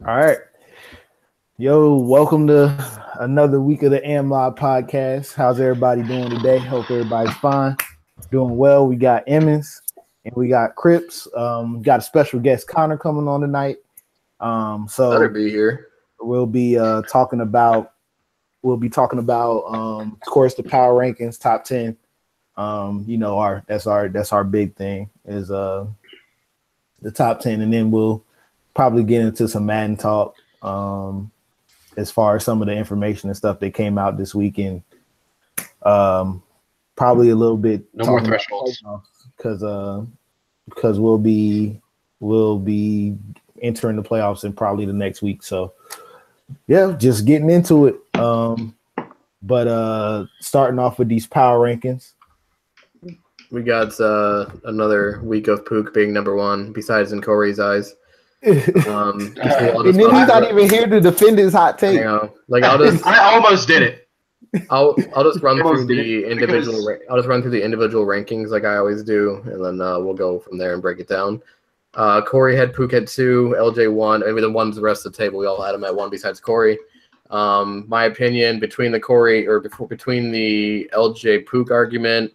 All right. Yo, welcome to another week of the AMLoB Podcast. How's everybody doing today? Hope everybody's fine. Doing well. We got Emmons and we got Cripps. Got a special guest, Connor, coming on tonight. So better be here. We'll be talking about of course, the power rankings, top 10. That's our big thing is the top 10, and then we'll probably get into some Madden talk as far as some of the information and stuff that came out this weekend. Probably a little bit no more thresholds because we'll be entering the playoffs in probably the next week. So yeah, just getting into it. But starting off with these power rankings. We got another week of Pook being number one, besides in Corey's eyes. And then he's not even here to defend his hot take. I almost did it. I'll just run through the individual. I'll just run through the individual rankings like I always do, and then we'll go from there and break it down. Corey had Pook at 2, LJ 1. I mean, the ones the rest of the table we all had him at 1 besides Corey. My opinion between the LJ Pook argument,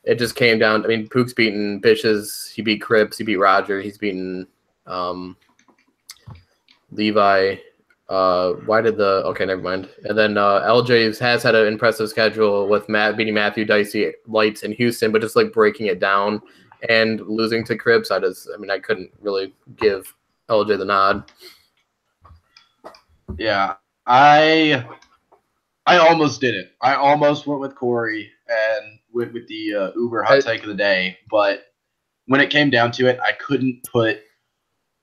it just came down. I mean, Pook's beaten Bitches, he beat Cripps, he beat Roger, he's beaten Levi. Okay, never mind. And then LJ has had an impressive schedule with beating Matthew, Dicey, Lights, and Houston, but just like breaking it down and losing to Cripps. I couldn't really give LJ the nod. Yeah, I almost did it. I almost went with Corey and went with the Uber hot take of the day, but when it came down to it,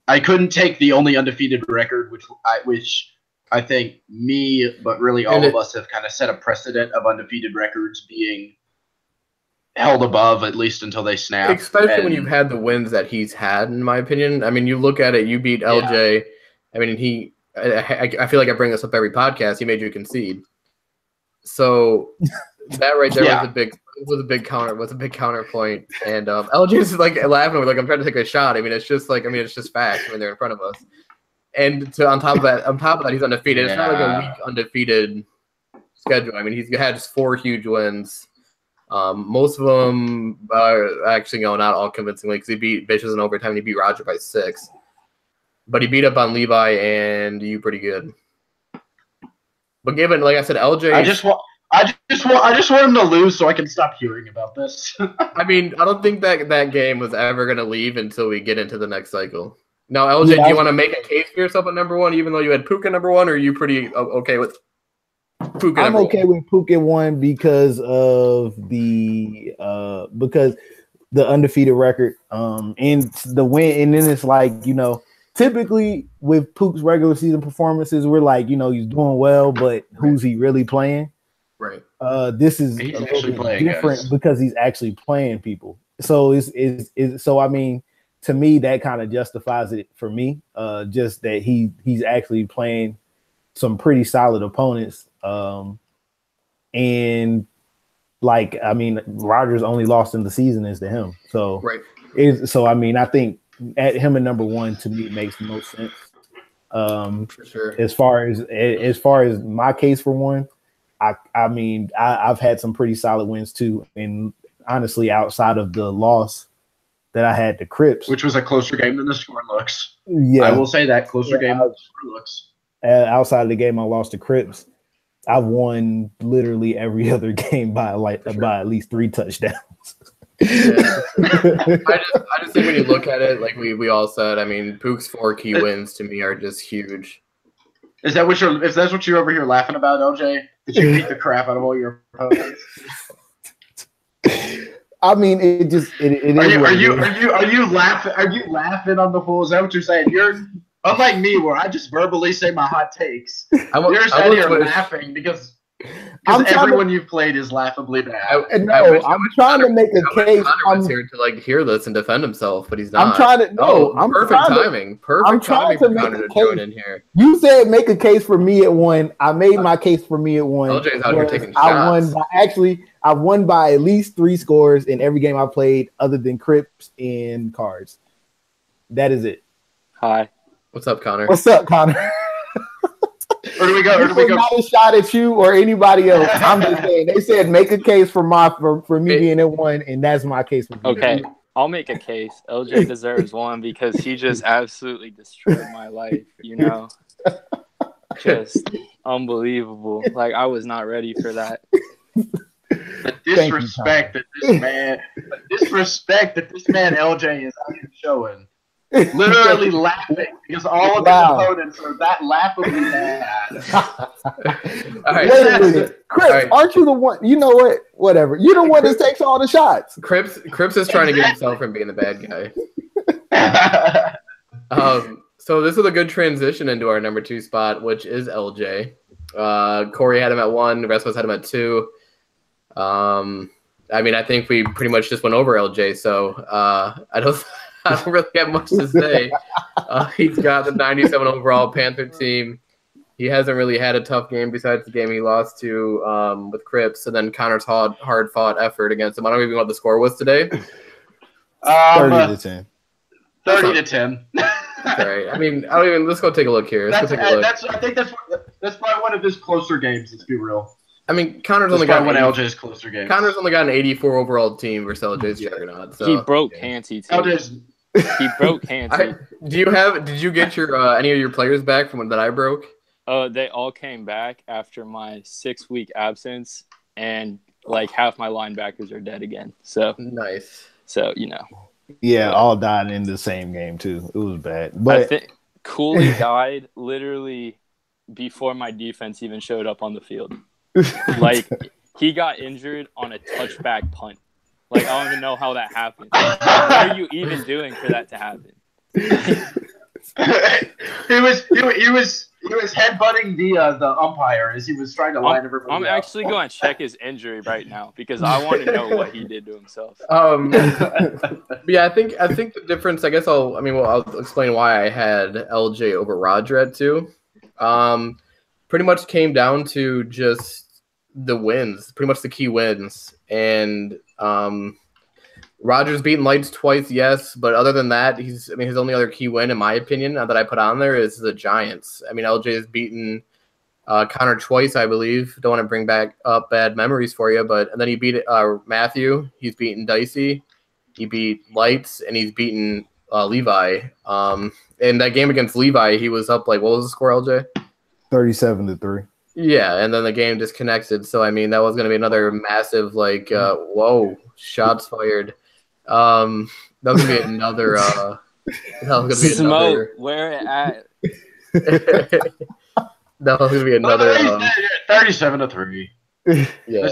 I couldn't take the only undefeated record, which I think me, but really all of us have kind of set a precedent of undefeated records being held above at least until they snap. Especially when you've had the wins that he's had, in my opinion. I mean, you look at it, you beat LJ. Yeah. I mean, I feel like I bring this up every podcast. He made you concede. So that right there was a big counterpoint. And LJ is like laughing, like I'm trying to take a shot. I mean, it's just facts when they're in front of us. And on top of that, he's undefeated. It's not like a weak undefeated schedule. I mean, he's had just 4 huge wins. Most of them actually not all convincingly, because he beat Bitches in overtime and he beat Roger by 6. But he beat up on Levi and you pretty good. But given, like I said, LJ, I just want him to lose so I can stop hearing about this. I mean, I don't think that game was ever going to leave until we get into the next cycle. Now, LJ, do you want to make a case for yourself at number 1, even though you had Pook at number 1, or are you pretty okay with Pook at number 1? I'm okay with Pook at 1 because of the undefeated record, and the win, and then it's like, typically with Pook's regular season performances, we're like, he's doing well, but who's he really playing? Right. This is a little bit different because he's actually playing people. So so I mean, to me, that kind of justifies it for me. Just that he's actually playing some pretty solid opponents. And like, I mean, Rodgers' only loss in the season is to him. So right. I think at him at number 1 to me makes the most sense. For sure. As far as my case for 1, I mean, I've had some pretty solid wins too, and honestly, outside of the loss that I had to Cripps, which was a closer game than the score looks. Yeah, I will say that closer game than the score looks. Outside of the game I lost to Cripps, I've won literally every other game by at least 3 touchdowns. Yeah. I just think when you look at it, like we all said, I mean, Pook's 4 key wins to me are just huge. Is that what you're over here laughing about, LJ? Did you beat the crap out of all your opponents? I mean, it is. Are you laughing on the fool? Is that what you're saying? You're unlike me, where I just verbally say my hot takes. You're sitting here laughing because everyone you've played is laughably bad. I'm trying to make a case. Connor was here to hear this and defend himself, but he's not. I'm trying to. Perfect timing for Connor to join in here. You said make a case for me at 1. I made my case for me at 1. LJ's out here taking shots. I won by at least 3 scores in every game I played, other than Cripps and Cards. That is it. Hi. What's up, Connor? What's up, Connor? Or do we go? Not a shot at you or anybody else. I'm just saying. They said make a case for me being in one, and that's my case for me. Okay, I'll make a case. LJ deserves one because he just absolutely destroyed my life. Just unbelievable. Like I was not ready for that. The disrespect that this man LJ is out here showing. Literally laughing because all of his opponents are that laughably bad. All right. Wait a minute. Chris, aren't you the one? You know what? Whatever. You're the one that takes all the shots. Cripps is trying to get himself from being the bad guy. So this is a good transition into our number 2 spot, which is LJ. Corey had him at 1. The rest of us had him at 2. I think we pretty much just went over LJ, so I don't really have much to say. He's got the 97 overall Panther team. He hasn't really had a tough game besides the game he lost to with Cripps, and then Connor's hard-fought effort against him. I don't even know what the score was today. 30 to 10. 30 to 10. All right. Let's go take a look here. I think that's probably one of his closer games. Let's be real. Connor's only got one of LJ's closer games. Connor's only got an 84 overall team versus LJ's juggernaut. So. He broke Hanty too. He broke Hanty. Did you get your any of your players back from that I broke? They all came back after my 6-week absence, and like half my linebackers are dead again. So nice. So Yeah, all died in the same game too. It was bad. But I think Cooley died literally before my defense even showed up on the field. Like he got injured on a touchback punt. Like I don't even know how that happened. What are you even doing for that to happen? He was headbutting the umpire as he was trying to line everybody I'm up. actually going to check his injury right now because I want to know what he did to himself. Yeah, I think the difference. I guess I'll explain why I had LJ over Roger at 2. Pretty much came down to just the wins, pretty much the key wins, and Rodgers beaten Lights twice, yes, but other than that, his only other key win, in my opinion, that I put on there is the Giants. LJ has beaten Connor twice, I believe. Don't want to bring back up bad memories for you, and then he beat Matthew. He's beaten Dicey. He beat Lights, and he's beaten Levi. In that game against Levi, he was up what was the score, LJ? 37-3. Yeah, and then the game disconnected. So that was going to be another massive whoa, shots fired. That was going to be another. Smoke, where it at? That was going to be another. 37-3. Yeah,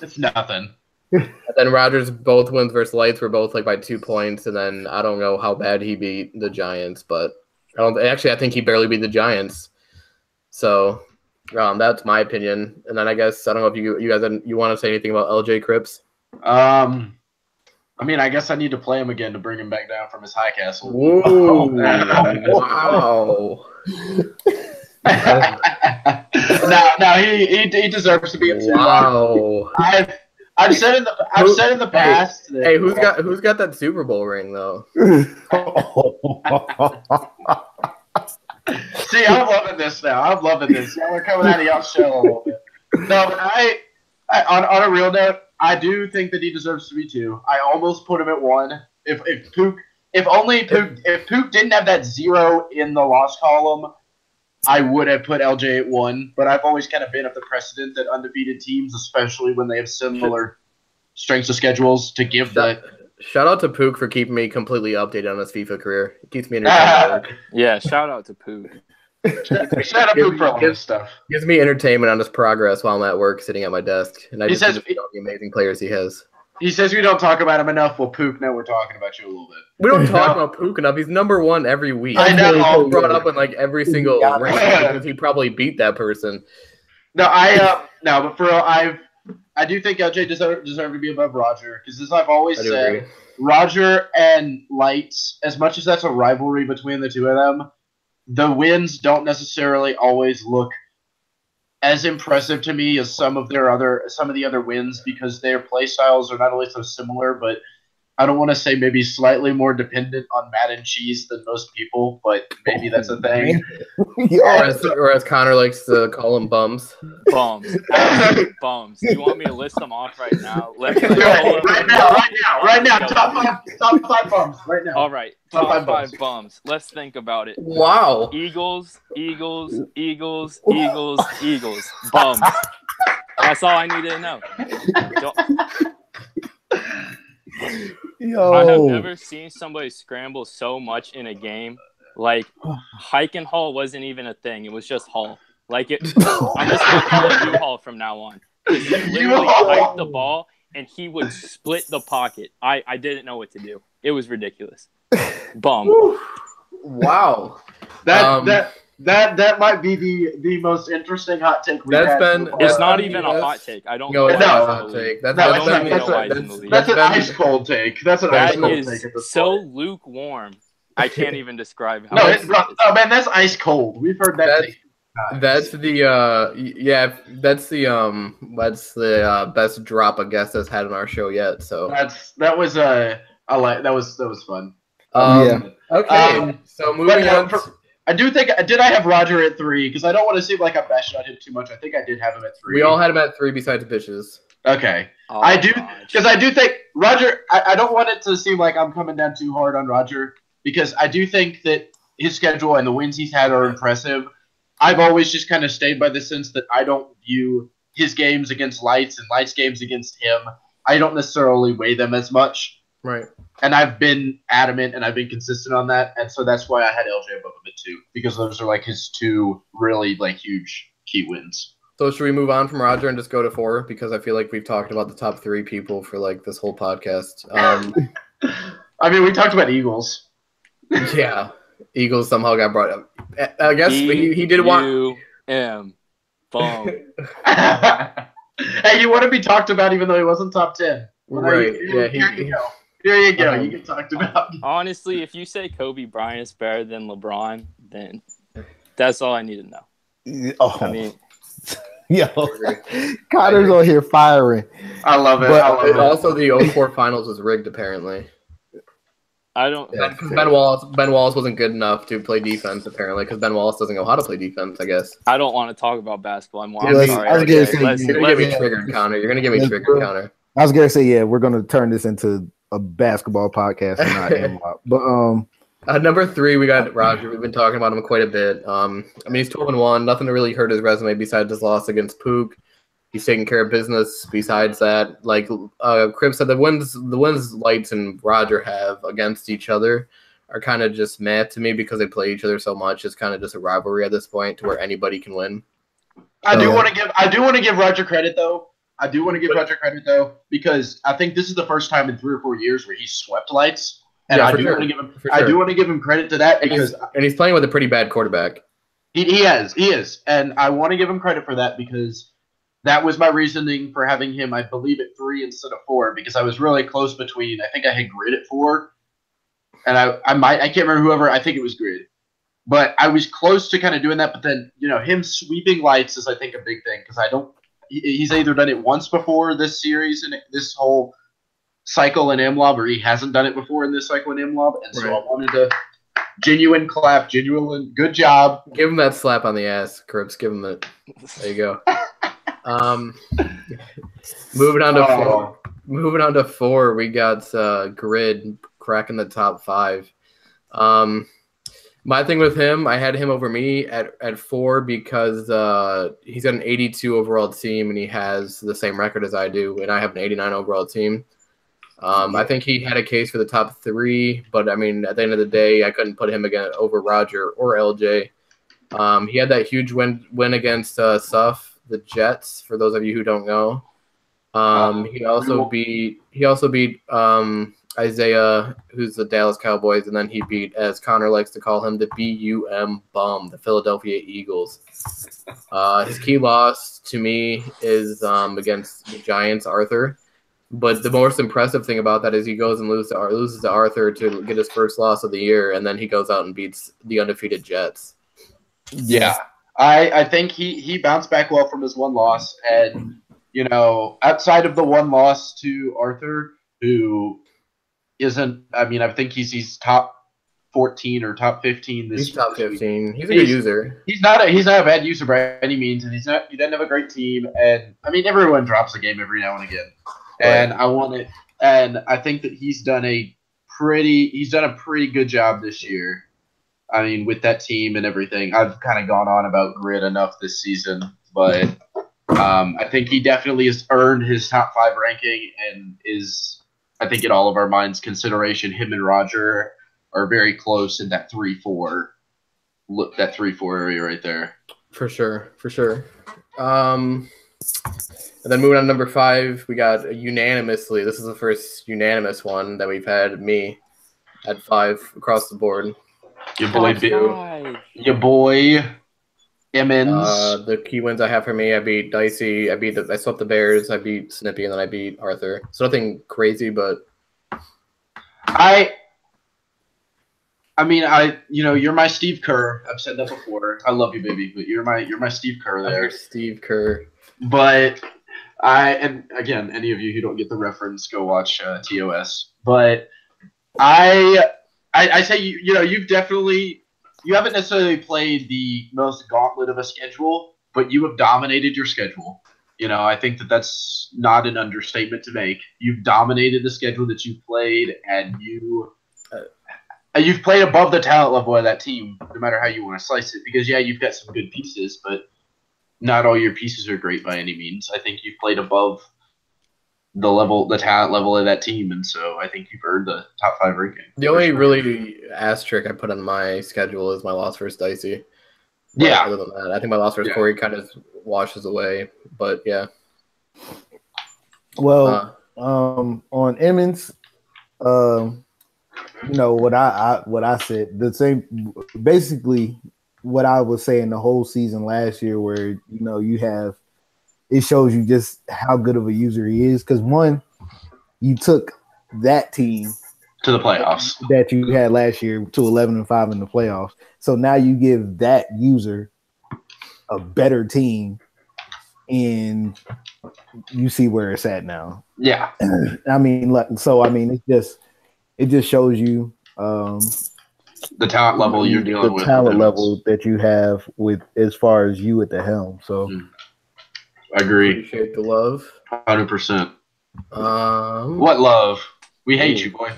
it's nothing. And then Rodgers both wins versus Lights were both by 2 points, and then I don't know how bad he beat the Giants, but I think he barely beat the Giants. So. That's my opinion, and then I guess I don't know if you guys want to say anything about LJ Cripps. I guess I need to play him again to bring him back down from his high castle. Whoa! Wow! Now he deserves to be a 2. Wow! I've said in the past. Hey, who's got that Super Bowl ring though? See, I'm loving this now. I'm loving this. Y'all are coming out of y'all's shell a little bit. No, but I on a real note, I do think that he deserves to be 2. I almost put him at 1. If Pook didn't have that 0 in the loss column, I would have put LJ at 1. But I've always kind of been of the precedent that undefeated teams, especially when they have similar strengths of schedules, to give the. Shout out to Pook for keeping me completely updated on his FIFA career. It keeps me entertained. Yeah, shout out to Pook. Shout out to Pook for all this stuff. Gives me entertainment on his progress while I'm at work, sitting at my desk, and I just see all the amazing players he has. He says we don't talk about him enough. Well, Pook, now we're talking about you a little bit. We don't talk about Pook enough. He's number 1 every week. I know. He's brought up in every single rank because he probably beat that person. No, but for real, I do think LJ deserve to be above Roger because, as I've always said, agree. Roger and Lights, as much as that's a rivalry between the two of them, the wins don't necessarily always look as impressive to me as some of the other wins because their play styles are not only so similar, but I don't want to say maybe slightly more dependent on mac and cheese than most people, but maybe that's a thing. Or as Connor likes to call them, bums. Bums. Absolute bums. You want me to list them off right now? Let me right now. Top five bums. Right now. All right. Top five bums. Let's think about it. Wow. Eagles. Bums. That's all I needed to know. Yo. I have never seen somebody scramble so much in a game. Like, hike and haul wasn't even a thing. It was just haul. Like, I'm just going to call it U-Haul from now on. He literally hiked the ball, and he would split the pocket. I didn't know what to do. It was ridiculous. Bum. Wow. That might be the most interesting hot take we've had. It's not even a hot take. I don't know. No, it's not a hot take. That's an ice cold take. That's an ice cold take. That is so lukewarm. I can't even describe how. No, man, that's ice cold. We've heard that. That's the best drop a guest has had on our show yet. So that was fun. Okay. So moving on. I have Roger at 3 because I don't want to seem like I'm bashing on him too much. I think I did have him at 3. We all had him at 3 besides bitches. Okay. Oh, I do think Roger. I don't want it to seem like I'm coming down too hard on Roger because I do think that his schedule and the wins he's had are impressive. I've always just kind of stayed by the sense that I don't view his games against Lights and Lights games against him. I don't necessarily weigh them as much. Right. And I've been adamant and I've been consistent on that. And so that's why I had LJ above him at 2 because those are like his 2 really like huge key wins. So should we move on from Roger and just go to 4? Because I feel like we've talked about the top 3 people for like this whole podcast. I mean, we talked about Eagles. Yeah. Eagles somehow got brought up. I guess he did want. Boom. Hey, you want to be talked about even though he wasn't top 10. Right. Here you go. You get talked about. Honestly, if you say Kobe Bryant is better than LeBron, then that's all I need to know. Oh. I mean, yo, Connor's on here firing. I love it. But also the 04 finals was rigged apparently. I don't. Ben Wallace wasn't good enough to play defense apparently because Ben Wallace doesn't know how to play defense. I guess. I don't want to talk about basketball anymore. I'm sorry. You're gonna get me triggered, Connor. You're gonna get me triggered, Connor. I was gonna say, yeah, we're gonna turn this into a basketball podcast and not AMLoB. But number 3, we got Roger. We've been talking about him quite a bit. I mean, he's 12-1. Nothing to really hurt his resume besides his loss against Pook. He's taking care of business. Besides that, like Crib said, the wins Lights and Roger have against each other are kind of just mad to me because they play each other so much. It's kind of just a rivalry at this point to where anybody can win. I do want to give Roger credit though. Because I think this is the first time in 3 or 4 years where he's swept Lights, and I do want to give him credit to that because he's playing with a pretty bad quarterback. He is, and I want to give him credit for that because that was my reasoning for having him, I believe, at 3 instead of 4 because I was really close between. I think I had Grid at 4, and I can't remember whoever. I think it was Grid, but I was close to kind of doing that. But then him sweeping Lights is I think a big thing because he's either done it once before this series and this whole cycle in AMLoB, or he hasn't done it before in this cycle in AMLoB, and so I wanted to genuine good job. Give him that slap on the ass, Crips. Give him that. There you go. Moving on to 4, we got Grid cracking the top 5. My thing with him, I had him over me at 4 because he's got an 82 overall team and he has the same record as I do, and I have an 89 overall team. I think he had a case for the top 3, but I mean, at the end of the day, I couldn't put him again over Roger or LJ. He had that huge win against Suff, the Jets. For those of you who don't know, he also beat Isaiah, who's the Dallas Cowboys, and then he beat, as Connor likes to call him, the BUM bum, the Philadelphia Eagles. His key loss to me is against the Giants, Arthur. But the most impressive thing about that is he goes and loses to Arthur to get his first loss of the year, and then he goes out and beats the undefeated Jets. Yeah, I think he bounced back well from his one loss, and outside of the one loss to Arthur, who isn't. I mean, I think he's top 14 or top 15 this. He's top 15. He's a good user. He's not a bad user by any means, and he doesn't have a great team. And I mean, everyone drops a game every now and again, and I think that he's done a pretty good job this year. I mean, with that team and everything. I've kind of gone on about Grid enough this season, but I think he definitely has earned his top 5 ranking and is, I think, in all of our minds, consideration. Him and Roger are very close in that 3-4. Look, that 3-4 area right there. For sure. And then moving on to number 5, we got unanimously. This is the first unanimous one that we've had. Me at 5 across the board. Your boy Emmons. The key wins I have for me: I beat Dicey, I swept the Bears, I beat Snippy, and then I beat Arthur. So nothing crazy, but I mean, you're my Steve Kerr. I've said that before. I love you, baby, but you're my Steve Kerr there. Steve Kerr. But and again, any of you who don't get the reference, go watch TOS. But I say you haven't necessarily played the most gauntlet of a schedule, but you have dominated your schedule. I think that's not an understatement to make. You've dominated the schedule that you've played, and you've played above the talent level of that team, no matter how you want to slice it. Because you've got some good pieces, but not all your pieces are great by any means. I think you've played above the talent level of that team, and so I think you've earned the top 5 ranking. The only really asterisk I put on my schedule is my loss versus Dicey. But yeah, other than that, I think my loss versus Corey kind of washes away. But yeah. Well, on Emmons, what I said, the same, basically what I was saying the whole season last year, where it shows you just how good of a user he is. Because one, you took that team to the playoffs that you had last year to 11-5 in the playoffs. So now you give that user a better team, and you see where it's at now. Yeah, I mean, it just shows you the talent level you're dealing with. The talent level that you have with as far as you at the helm. So. I agree. Appreciate the love. 100%. What love? We hate you, boy.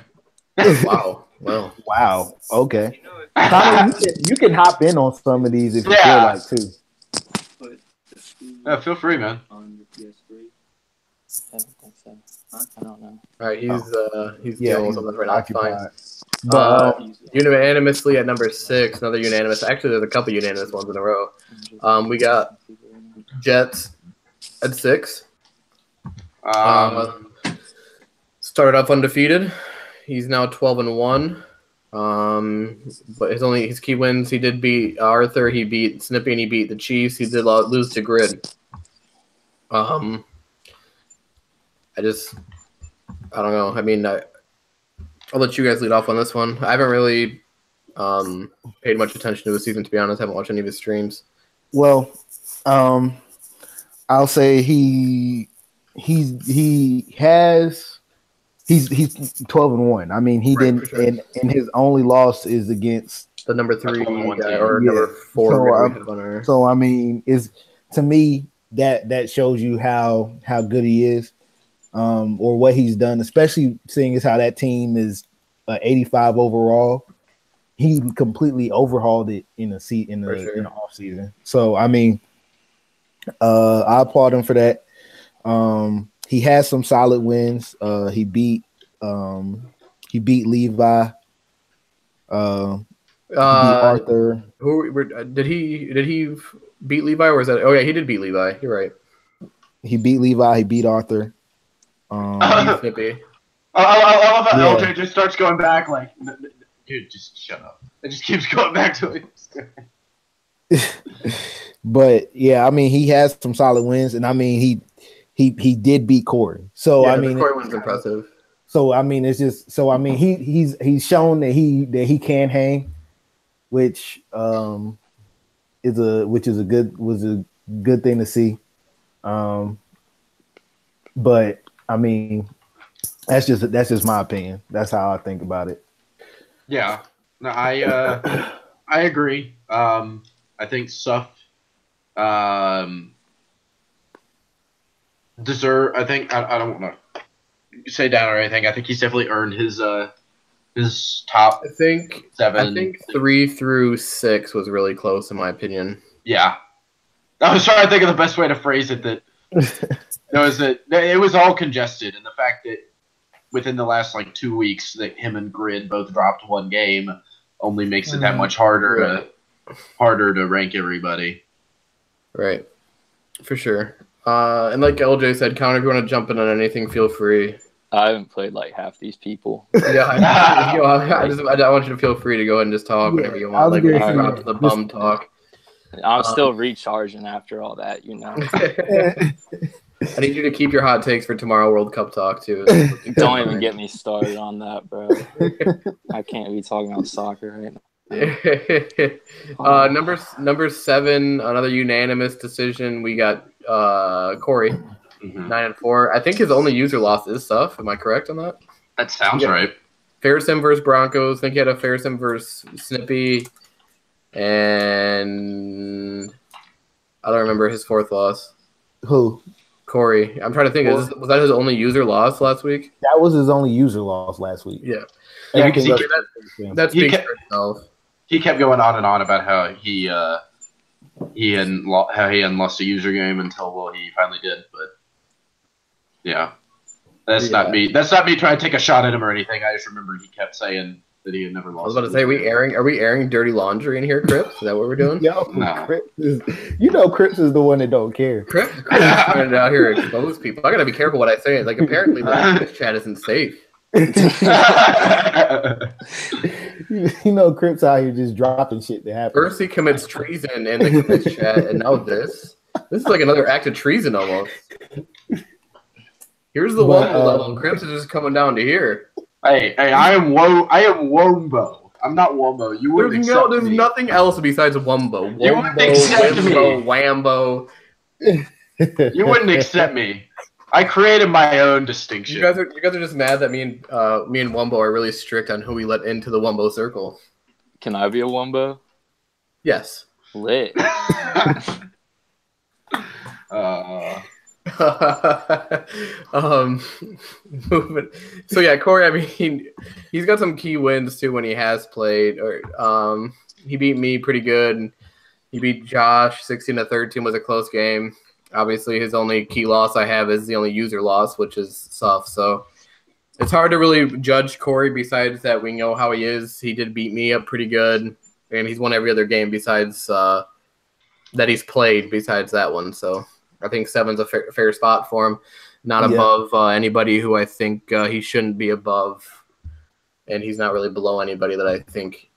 Wow. Well. Wow. Okay. Connor, you can hop in on some of these if you feel like too. Yeah, feel free, man. On your PS3. I don't know. All right, he's dealing with something right now. Occupied. Fine. Unanimously at number 6, another unanimous. Actually, there's a couple unanimous ones in a row. We got Jets at 6. Started off undefeated. He's now 12-1. But his key wins, he did beat Arthur, he beat Snippy, and he beat the Chiefs. He did lose to Grid. I don't know. I mean, I'll let you guys lead off on this one. I haven't really paid much attention to his season, to be honest. I haven't watched any of his streams. Well, I'll say he's 12-1. I mean, he didn't, sure. and his only loss is against the number 3 guy or number 4. So I mean, to me that shows you how good he is, or what he's done, especially seeing as how that team is 85 overall. He completely overhauled it in the off season. So I mean, I applaud him for that. He has some solid wins. He beat Levi. Beat Arthur. Did he beat Levi, or was that? Oh yeah, he did beat Levi. You're right. He beat Levi. He beat Arthur. Snippy. I love how LJ just starts going back like, dude, just shut up. It just keeps going back to it. But yeah, I mean, he has some solid wins, and I mean, he did beat Corey. So I mean, Corey was impressive. So I mean, he's shown that he can hang, which was a good thing to see. But I mean, That's just my opinion. That's how I think about it. Yeah, no, I agree. I think Suff deserve. I think I don't want to say down or anything. I think he's definitely earned his top. I think 7. I think 3 through 6 was really close in my opinion. Yeah, I was trying to think of the best way to phrase it. That it was all congested, and the fact that within the last 2 weeks that him and Grid both dropped one game only makes it that much harder to rank everybody. Right, for sure. And like LJ said, Connor, if you want to jump in on anything, feel free. I haven't played like half these people. Yeah, I want you to feel free to go ahead and just talk whenever you want. Like, out to the bum talk. I'm still recharging after all that, you know. I need you to keep your hot takes for tomorrow World Cup talk too. Don't even get me started on that, bro. I can't be talking about soccer right now. Number 7, another unanimous decision. We got Corey, 9-4. I think his only user loss is Suff. Am I correct on that? That sounds right. Fair Sim versus Broncos. I think he had a Fair Sim versus Snippy. And I don't remember his 4th loss. Who? Corey. I'm trying to think. Was that his only user loss last week? That was his only user loss last week. Yeah. Yeah, because that speaks for itself. He kept going on and on about how he hadn't lost a user game until he finally did. But yeah, that's not me. That's not me trying to take a shot at him or anything. I just remember he kept saying that he had never lost. I was about to say, are we airing dirty laundry in here, Crips? Is that what we're doing? No. Crips is the one that don't care. Crips trying out here to expose people. I gotta be careful what I say. Like, apparently the chat isn't safe. Crips out here just dropping shit that happens. First he commits treason in the Crips chat, and now this is like another act of treason almost. Here's the Wombo level, and Crips is just coming down to here. Hey, I am Wombo. I'm not Wombo. You wouldn't accept me. There's nothing else besides Wombo. You wouldn't accept me. Wambo. You wouldn't accept me. I created my own distinction. You guys are just mad that me and Wombo are really strict on who we let into the Wombo circle. Can I be a Wombo? Yes. Lit. So yeah, Corey, I mean, he's got some key wins too when he has played. Or he beat me pretty good. He beat Josh 16-13 was a close game. Obviously, his only key loss I have is the only user loss, which is Suff. So it's hard to really judge Corey. Besides that, we know how he is. He did beat me up pretty good, and he's won every other game besides that he's played. Besides that one, so. I think 7's a fair spot for him. Not above anybody who I think he shouldn't be above, and he's not really below anybody that I think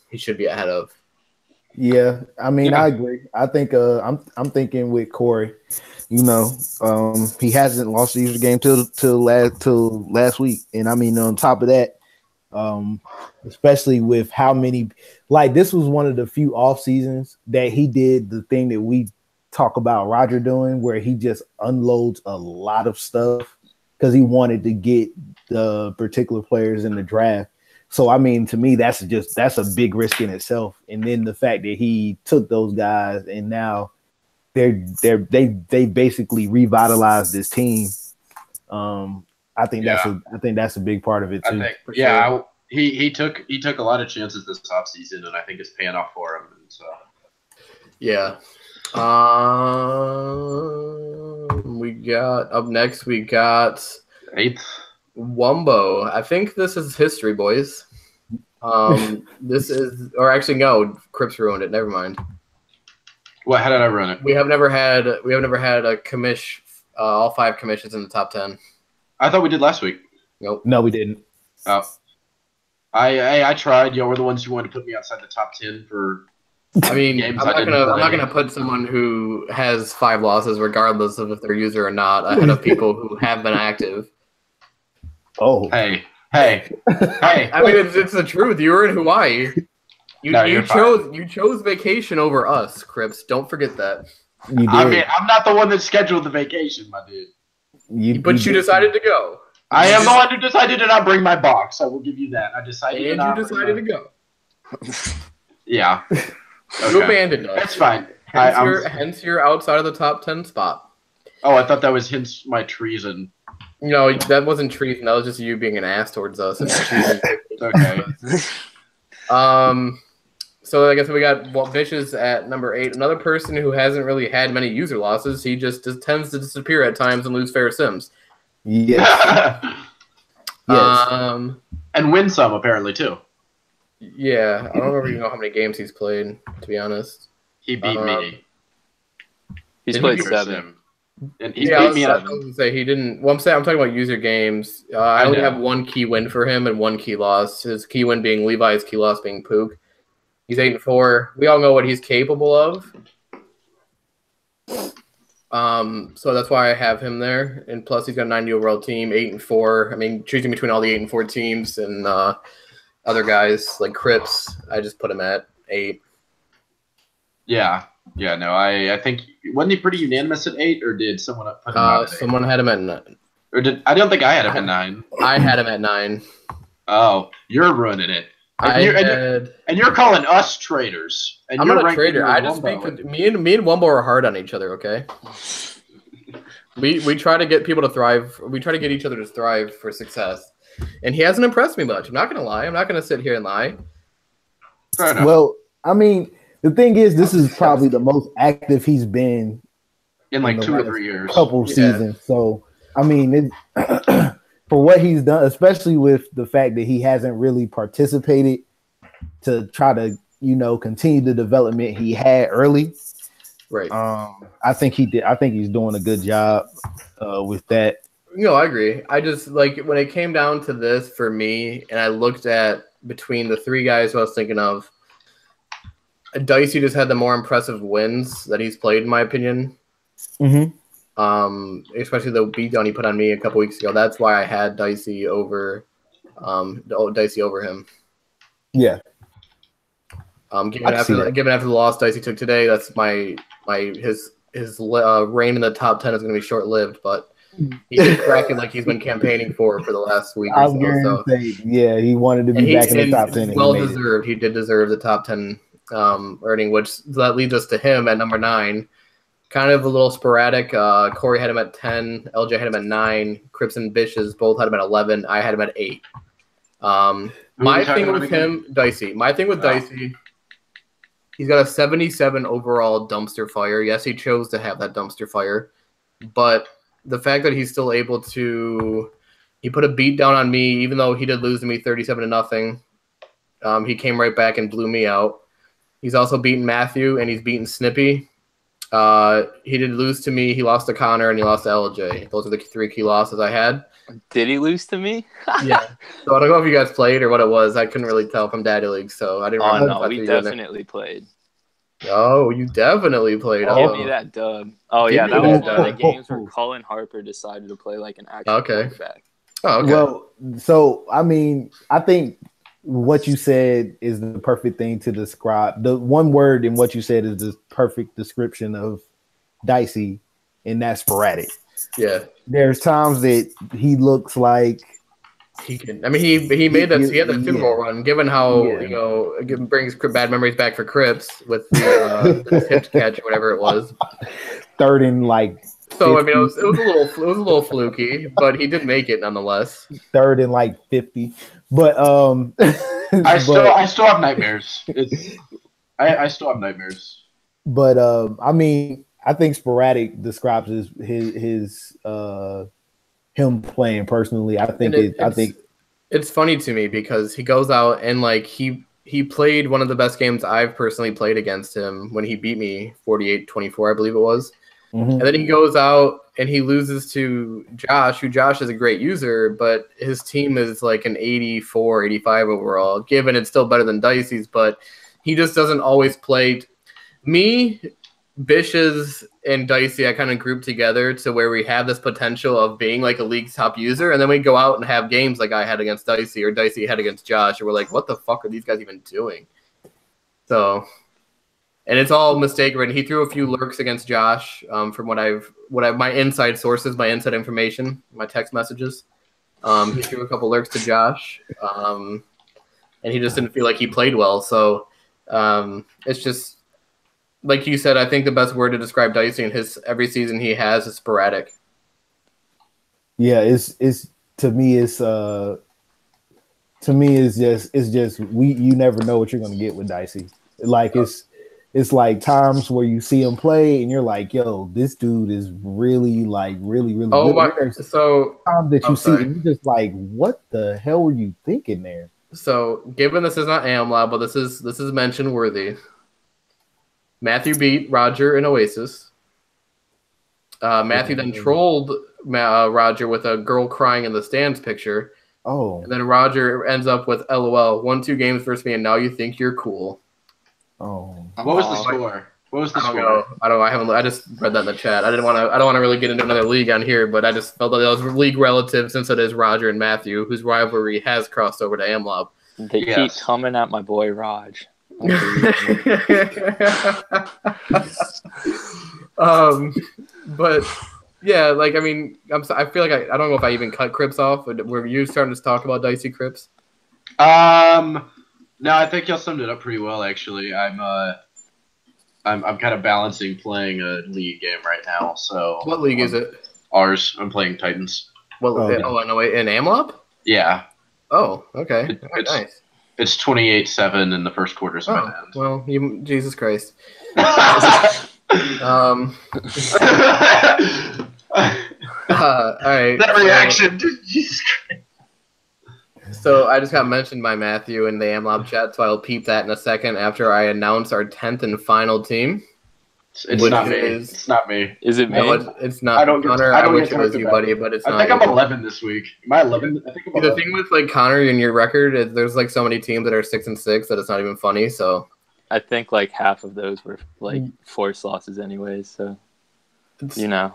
he should be ahead of. Yeah, I mean, I agree. I think I'm thinking with Corey. He hasn't lost the user game till last week, and I mean on top of that, especially with how many this was one of the few off seasons that he did the thing that we talk about Roger doing, where he just unloads a lot of stuff because he wanted to get the particular players in the draft. So I mean, to me, that's a big risk in itself. And then the fact that he took those guys and now they basically revitalized this team. I think that's a big part of it too. He took a lot of chances this offseason, and I think it's paying off for him. And so yeah. We got up next. We got 8th Wombo. I think this is history, boys. This is, or actually, no, Crips ruined it. Never mind. What? How did I ruin it? We have never had a commish, all 5 commissions in the top 10. I thought we did last week. Nope. No, we didn't. Oh, I tried. Y'all were the ones who wanted to put me outside the top 10 for. I mean, I'm not gonna put someone who has 5 losses, regardless of if they're user or not, ahead of people who have been active. Oh, hey! I mean, it's the truth. You were in Hawaii. You chose vacation over us, Crips. Don't forget that. You did. I mean, I'm not the one that scheduled the vacation, my dude. But you decided to go. I am the one who decided to not bring my box. I will give you that. I decided to not. And you decided to go. Yeah. You Okay. abandoned us. That's fine. Hence you're outside of the top 10 spot. Oh, I thought that was hence my treason. No, that wasn't treason. That was just you being an ass towards us. And Okay. So I guess we got Vicious at number 8. Another person who hasn't really had many user losses. He just tends to disappear at times and lose fair sims. Yes. And win some, apparently, too. Yeah, I don't even know how many games he's played, to be honest. He beat me. He's Did played he- 7. And he Yeah, beat me I up. was going to say he didn't. Well, I'm talking about user games. I only know. have 1 key win for him and 1 key loss. His key win being Levi, his key loss being Pook. He's 8-4. We all know what he's capable of. So that's why I have him there. And plus, he's got a 90 overall team, 8-4. I mean, choosing between all the 8-4 teams and other guys like Crips, I just put him at 8. Yeah. Yeah, no, I think wasn't he pretty unanimous at 8, or did someone put him out at 8? Someone had him at 9. Or I don't think I had him at 9. I had him at 9. Oh, you're ruining it. And you're calling us traitors. And I'm you're not a ranking traitor. you I as just Wumbo. speak with me and Wumbo are hard on each other. Okay. We try to get people to thrive. We try to get each other to thrive for success. And he hasn't impressed me much. I'm not gonna lie. I'm not gonna sit here and lie. Fair enough. Well, I mean, the thing is, this is probably the most active he's been in like in the 2 or last 3 years. couple seasons. So, I mean, for what he's done, especially with the fact that he hasn't really participated to try to, continue the development he had early. Right. I think he did. I think he's doing a good job with that. I agree. I just when it came down to this for me, and I looked at between the 3 guys who I was thinking of, Dicey just had the more impressive wins that he's played, in my opinion. Mm-hmm. Especially the beatdown he put on me a couple weeks ago. That's why I had Dicey over him. Yeah. Given after the loss Dicey took today, that's his reign in the top 10 is going to be short lived. But he's cracking like he's been campaigning for the last week. I was going to say, yeah, he wanted to be back in the top 10. Well deserved. He did deserve the top 10 earning, which that leads us to him at number 9. Kind of a little sporadic. Corey had him at 10. LJ had him at 9. Crips and Bishes both had him at 11. I had him at 8. My thing with him, Dicey. My thing with Dicey, he's got a 77 overall dumpster fire. Yes, he chose to have that dumpster fire, but the fact that he's still able to, he put a beat down on me, even though he did lose to me 37-0. He came right back and blew me out. He's also beaten Matthew and he's beaten Snippy. He did lose to me. He lost to Connor and he lost to LJ. Those are the 3 key losses I had. Did he lose to me? Yeah. So I don't know if you guys played or what it was. I couldn't really tell from Daddy League, so I didn't. Oh no, we definitely played. Oh, you definitely played. Give me that dub. Oh yeah, that was one of the games where Colin Harper decided to play like an actual quarterback. Oh, okay. Well, so I mean, I think what you said is the perfect thing to describe. The one word in what you said is the perfect description of Dicey, and that's sporadic. Yeah. There's times that he looks like he can. I mean, he made that. He had that Super Bowl run. Given how brings bad memories back for Crips with the hip catch or whatever it was. 3rd and like. So 50. I mean, it was a little fluky, but he did make it nonetheless. 3rd and like 50, but I still have nightmares. I still have nightmares. But I mean, I think sporadic describes his him playing personally. I think it's funny to me because he goes out and like he played one of the best games I've personally played against him when he beat me 48-24, I believe it was. Mm-hmm. And then he goes out and he loses to Josh, who Josh is a great user, but his team is like an 84, 85 overall, given it's still better than Dicey's, but he just doesn't always play. Me, Bishes, and Dicey, I kind of group together to where we have this potential of being like a league's top user, and then we go out and have games like I had against Dicey or Dicey had against Josh, and we're like, what the fuck are these guys even doing? So... And it's all mistake ridden. He threw a few lurks against Josh from what I've my inside sources, my inside information, my text messages. He threw a couple lurks to Josh, and he just didn't feel like he played well. So it's just like you said. I think the best word to describe Dicey in his every season he has is sporadic. Yeah, it's to me it's just you never know what you're gonna get with Dicey. Like it's like times where you see him play and you're like, yo, this dude is really really good. So times that you see and you're just like, what the hell were you thinking there? So given this is not AMLoB, but this is mention worthy. Matthew beat Roger in Oasis. Matthew then trolled Roger with a girl crying in the stands picture. Oh. And then Roger ends up with LOL, 1-2 games versus me, and now you think you're cool. Oh. What was the score? What was the score? I don't know. I just read that in the chat. I don't want to really get into another league on here, but I just felt that was league relative since it is Roger and Matthew, whose rivalry has crossed over to AMLoB. They keep coming at my boy Raj. But yeah, like I mean, I feel like I don't know if I even cut Crips off. Were you starting to talk about Dicey Crips? No, I think y'all summed it up pretty well. Actually, I'm kind of balancing playing a league game right now. So what league is it? Ours. I'm playing Titans. Well, no, wait, in AMLoB? Yeah. Oh, okay. Nice. It's 28-7 in the first quarters of my hand. Well, Jesus Christ. All right. That reaction to Jesus Christ. So I just got mentioned by Matthew in the AMLoB chat, so I'll peep that in a second after I announce our 10th and final team. It's not me. It's not me. Is it me? No, it's not. Connor, I wish it was you, buddy, but it's not. I think I'm 11 this week. Am I 11? I think I'm 11. The thing with like Connor and your record is there's like so many teams that are 6-6 that it's not even funny. So I think like half of those were like forced losses anyways. So hang on.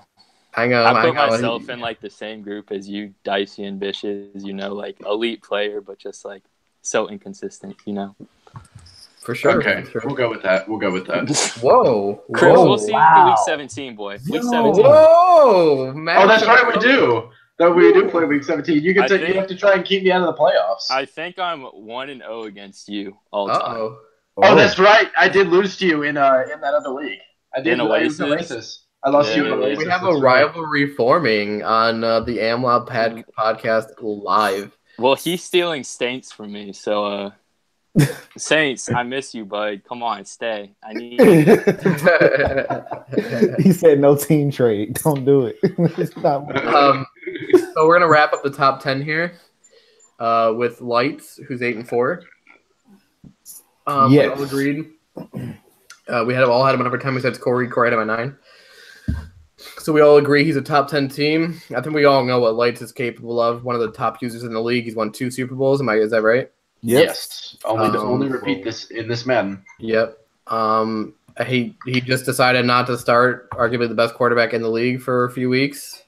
I put myself in like the same group as you, Dicey and Bishes. Like elite player, but just like so inconsistent. For sure. Okay, for sure. We'll go with that. Whoa. Chris, we'll see you week 17, boy. Week 17. Whoa, Matt. Oh, that's right. We do. We do play week 17. You have to try and keep me out of the playoffs. I think I'm 1-0 against you all the time. Oh, that's right. I did lose to you in that other league. I did. In Oasis. I lost you in Oasis. We have a rivalry forming on the AMLoB podcast live. Well, he's stealing Saints from me, so Saints, I miss you, bud. Come on, stay. I need you. He said no team trade. Don't do it. It's not so we're gonna wrap up the top 10 here with Lights, who's 8-4. Yes. We all agreed. We all had him at number 10 besides Corey. Corey had him at 9. So we all agree he's a top 10 team. I think we all know what Lights is capable of. One of the top users in the league. He's won 2 Super Bowls. Is that right? Yes. Only repeat this in this Madden. Yep. He just decided not to start arguably the best quarterback in the league for a few weeks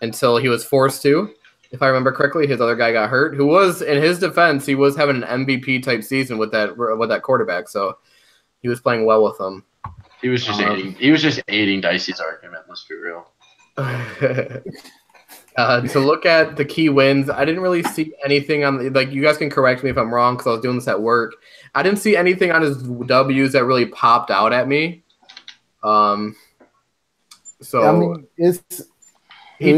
until he was forced to. If I remember correctly, his other guy got hurt. Who was, in his defense, he was having an MVP type season with that quarterback. So he was playing well with them. He was just aiding. He was just aiding Dicey's argument. Let's be real. To look at the key wins, I didn't really see anything on you guys can correct me if I'm wrong because I was doing this at work. I didn't see anything on his W's that really popped out at me. So I mean, he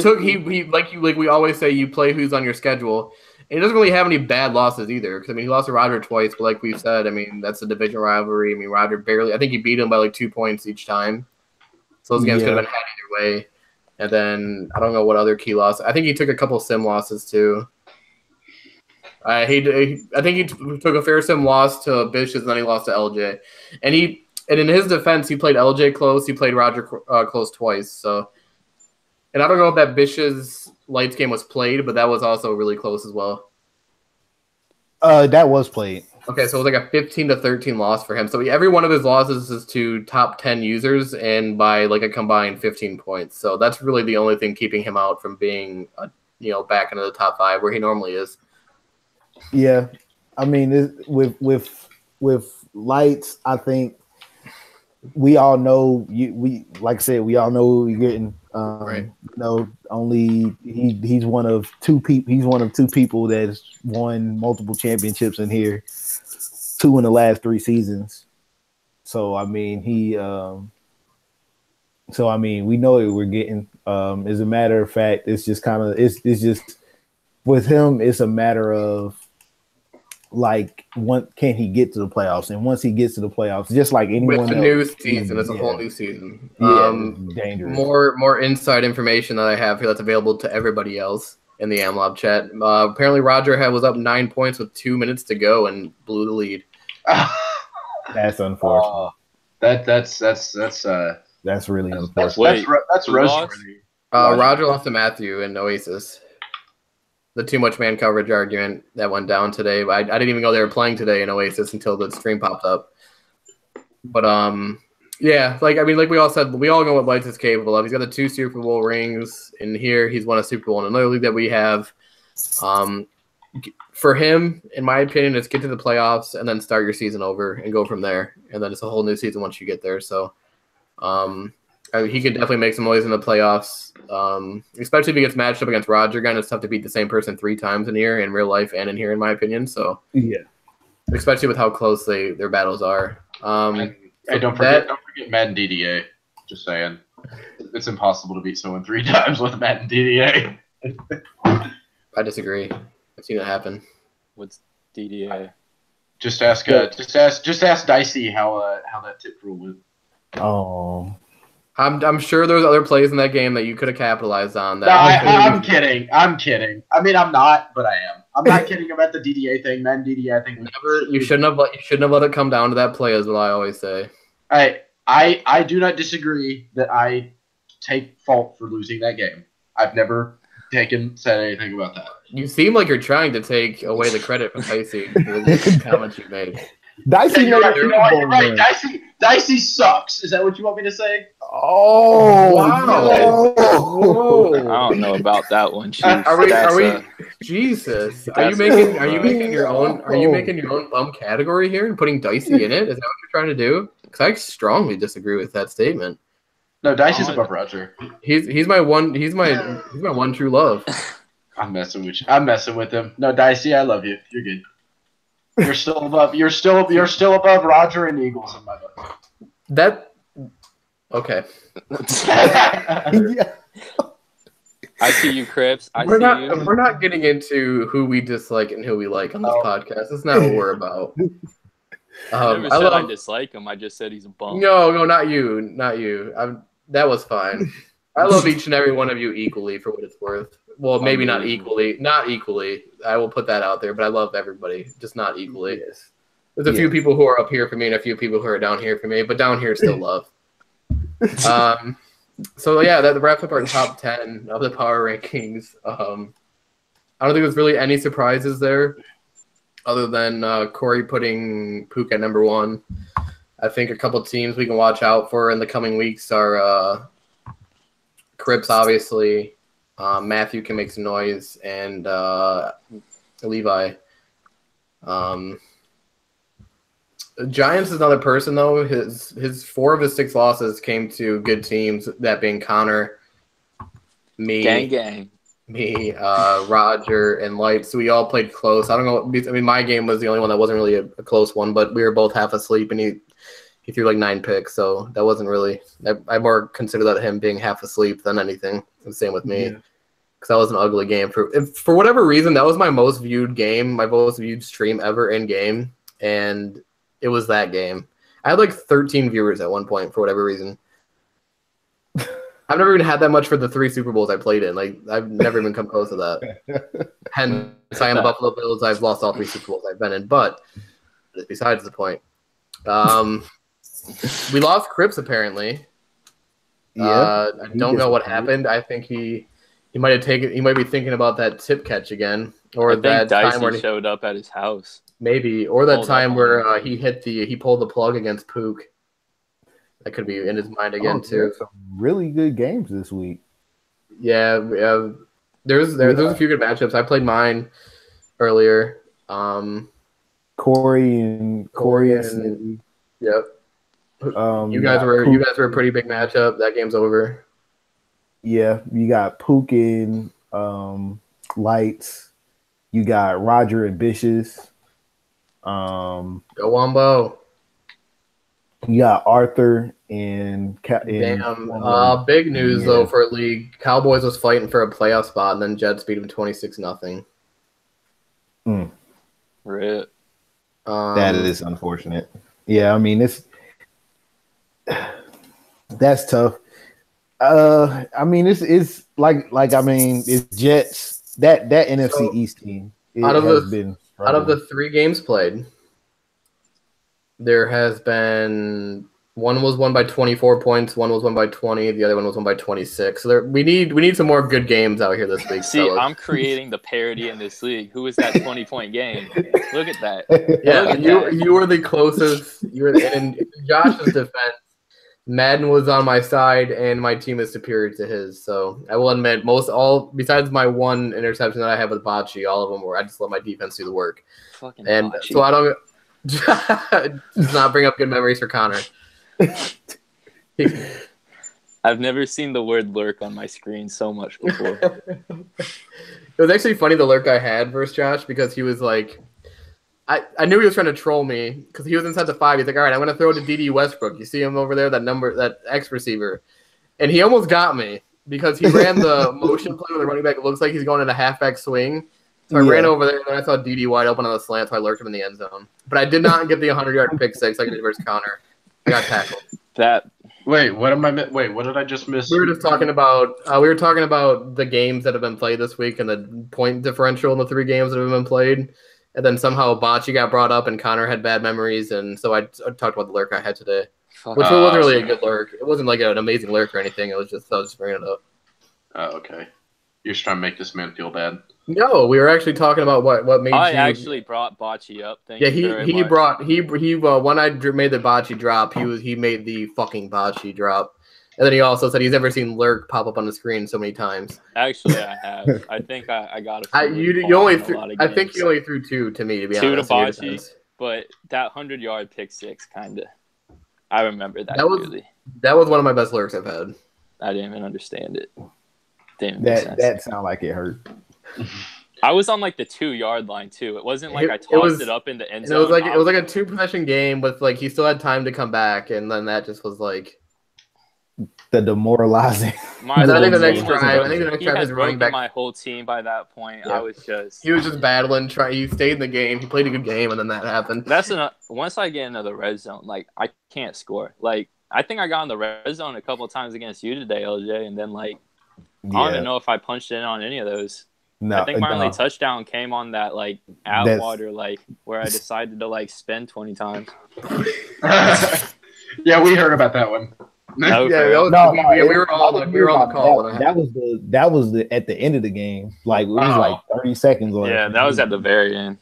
like we always say, you play who's on your schedule. And he doesn't really have any bad losses either. Because he lost to Roger twice, but like we've said, that's a division rivalry. Roger I think he beat him by like 2 points each time. So those games could have been had either way. And then I don't know what other key loss. I think he took a couple sim losses too. I think he took a fair sim loss to Bishes, and then he lost to LJ. And in his defense, he played LJ close. He played Roger close twice. So, and I don't know if that Bishes Lights game was played, but that was also really close as well. That was played. Okay, so it was like a 15-13 loss for him. So every one of his losses is to top 10 users and by like a combined 15 points. So that's really the only thing keeping him out from being, back into the top 5 where he normally is. Yeah, with Lights, I think we all know we all know we're getting. Right. Only he's one of two people. He's one of two people that's won multiple championships in here, 2 in the last 3 seasons. So I mean, we know what we're getting. As a matter of fact, it's just kind of it's just with him. It's a matter of like, can he get to the playoffs? And once he gets to the playoffs, just like anyone with a else, new season, it's a whole new season. Dangerous. More inside information that I have here that's available to everybody else in the AMLoB chat. Apparently, Roger was up 9 points with 2 minutes to go and blew the lead. That's unfortunate. That's really unfortunate. That's roast-worthy. Roger lost to Matthew in Oasis. The too much man coverage argument that went down today. I didn't even know they were playing today in Oasis until the stream popped up. But yeah, like we all said, we all know what Lights is capable of. He's got the 2 Super Bowl rings in here. He's won a Super Bowl in another league that we have. For him, in my opinion, it's get to the playoffs and then start your season over and go from there. And then it's a whole new season once you get there. So he could definitely make some noise in the playoffs, especially if he gets matched up against Roger again. It's tough to beat the same person 3 times in here, in real life and in here, in my opinion. So yeah, especially with how close their battles are. Hey, don't forget Madden DDA. Just saying, it's impossible to beat someone 3 times with Madden DDA. I disagree. I've seen it happen. What's DDA? Just ask Dicey how that tip rule went. Oh. I'm sure there's other plays in that game that you could have capitalized on. That I'm kidding. I'm mean, I'm not, but I am. I'm not kidding about the DDA thing. Man, DDA, I think you shouldn't have let it come down to that play, is what I always say. I do not disagree that I take fault for losing that game. I've never said anything about that. You seem like you're trying to take away the credit from Dicey for the comments you made. Dicey, you're right. Dicey sucks. Is that what you want me to say? Oh, wow! Whoa. I don't know about that one, Chief. Are we? Jesus, are you making your own bum category here and putting Dicey in it? Is that what you're trying to do? Because I strongly disagree with that statement. No, Dicey's above Roger. He's my one true love. I'm messing with him. No, Dicey, I love you. You're good. You're still above Roger and Eagles in my book. Okay. Yeah. I see you, Crips. We're not getting into who we dislike and who we like on this podcast. That's not what we're about. I never said I dislike him. I just said he's a bum. No, not you. That was fine. I love each and every one of you equally for what it's worth. Well, maybe not equally. Not equally. I will put that out there, but I love everybody, just not equally. Yes. There's a few people who are up here for me and a few people who are down here for me, but down here is still love. So yeah, that wraps up our top 10 of the power rankings. I don't think there's really any surprises there, other than Corey putting Pook at number 1. I think a couple teams we can watch out for in the coming weeks are Crips, obviously. Matthew can make some noise, and Levi. Giants is another person, though. His 4 of his 6 losses came to good teams, that being Connor, me, Roger, and Light. So we all played close. I don't know. I mean, my game was the only one that wasn't really a close one, but we were both half asleep, and he threw like 9 picks. So that wasn't really. I more consider that him being half asleep than anything. The same with me. Yeah. Because that was an ugly game. For whatever reason, that was my most viewed game, my most viewed stream ever in game, and it was that game. I had like 13 viewers at one point for whatever reason. I've never even had that much for the 3 Super Bowls I played in. Like, I've never even come close to that. Hence, I am the Buffalo Bills. I've lost all 3 Super Bowls I've been in, but besides the point. We lost Crips apparently. Yeah, I don't know what happened. I think he might be thinking about that tip catch again, or that time where he showed up at his house. Maybe, or that time where he pulled the plug against Pook. That could be in his mind again too. Some really good games this week. Yeah, there's a few good matchups. I played mine earlier. Corey and yep. You guys were a pretty big matchup. That game's over. Yeah, you got Pook and Lights. You got Roger and Bishes. Go Wombo. You got Arthur and Damn. Big news though for league. Cowboys was fighting for a playoff spot, and then Jets beat him 26-0. Rip. That is unfortunate. Yeah, I mean that's tough. I mean it's like I mean it's Jets that NFC East team. Out of the 3 games played, there has been one was won by 24 points, one was won by 20, the other one was won by 26. So we need some more good games out here this week. See, fellas. I'm creating the parity in this league. Who was that 20-point game? Look at that. Yeah, you were the closest. You were in Josh's defense. Madden was on my side, and my team is superior to his. So I will admit, besides my one interception that I have with Bocce, all of them were I just let my defense do the work. Fucking and Bocce. So I don't does not bring up good memories for Connor. I've never seen the word lurk on my screen so much before. It was actually funny the lurk I had versus Josh because he was like, I knew he was trying to troll me because he was inside the 5. He's like, all right, I'm going to throw it to D.D. Westbrook. You see him over there, that X receiver. And he almost got me because he ran the motion play with the running back. It looks like he's going in a halfback swing. So I ran over there, and then I saw D.D. wide open on the slant, so I lurked him in the end zone. But I did not get the 100-yard pick six like I did versus Connor. I got tackled. Wait, what did I just miss? We were just talking about the games that have been played this week and the point differential in the 3 games that have been played. And then somehow Bocce got brought up and Connor had bad memories. And so I talked about the lurk I had today, which wasn't really a good lurk. It wasn't like an amazing lurk or anything. It was just, I was just bringing it up. Oh, okay. You're just trying to make this man feel bad. No, we were actually talking about what made I actually brought Bocce up. Thank you very much. When I made the Bocce drop, he made the fucking Bocce drop. And then he also said he's never seen lurk pop up on the screen so many times. Actually, I have. I think I got a few. I think you only threw 2 to me, to be honest. 2 to Bocce, but that 100-yard pick six, kind of. I remember that clearly. That was one of my best lurks I've had. I didn't even understand it. That sounded like it hurt. I was on like the 2-yard line too. It wasn't like I tossed it up in the end zone. It was like a 2-possession game with like he still had time to come back, and then that just was like the demoralizing. I think the next drive his running back. My whole team by that point. Yeah. He was just battling. He stayed in the game. He played a good game, and then that happened. Once I get into the red zone, like I can't score. Like I think I got in the red zone a couple of times against you today, LJ, and then like I don't even know if I punched in on any of those. No, I think my only touchdown came on that like Atwater, like where I decided to like spin 20 times. Yeah, we heard about that one. We were all on the call. That was the at the end of the game. Like it was like 30 seconds left. Yeah, that was at the very end.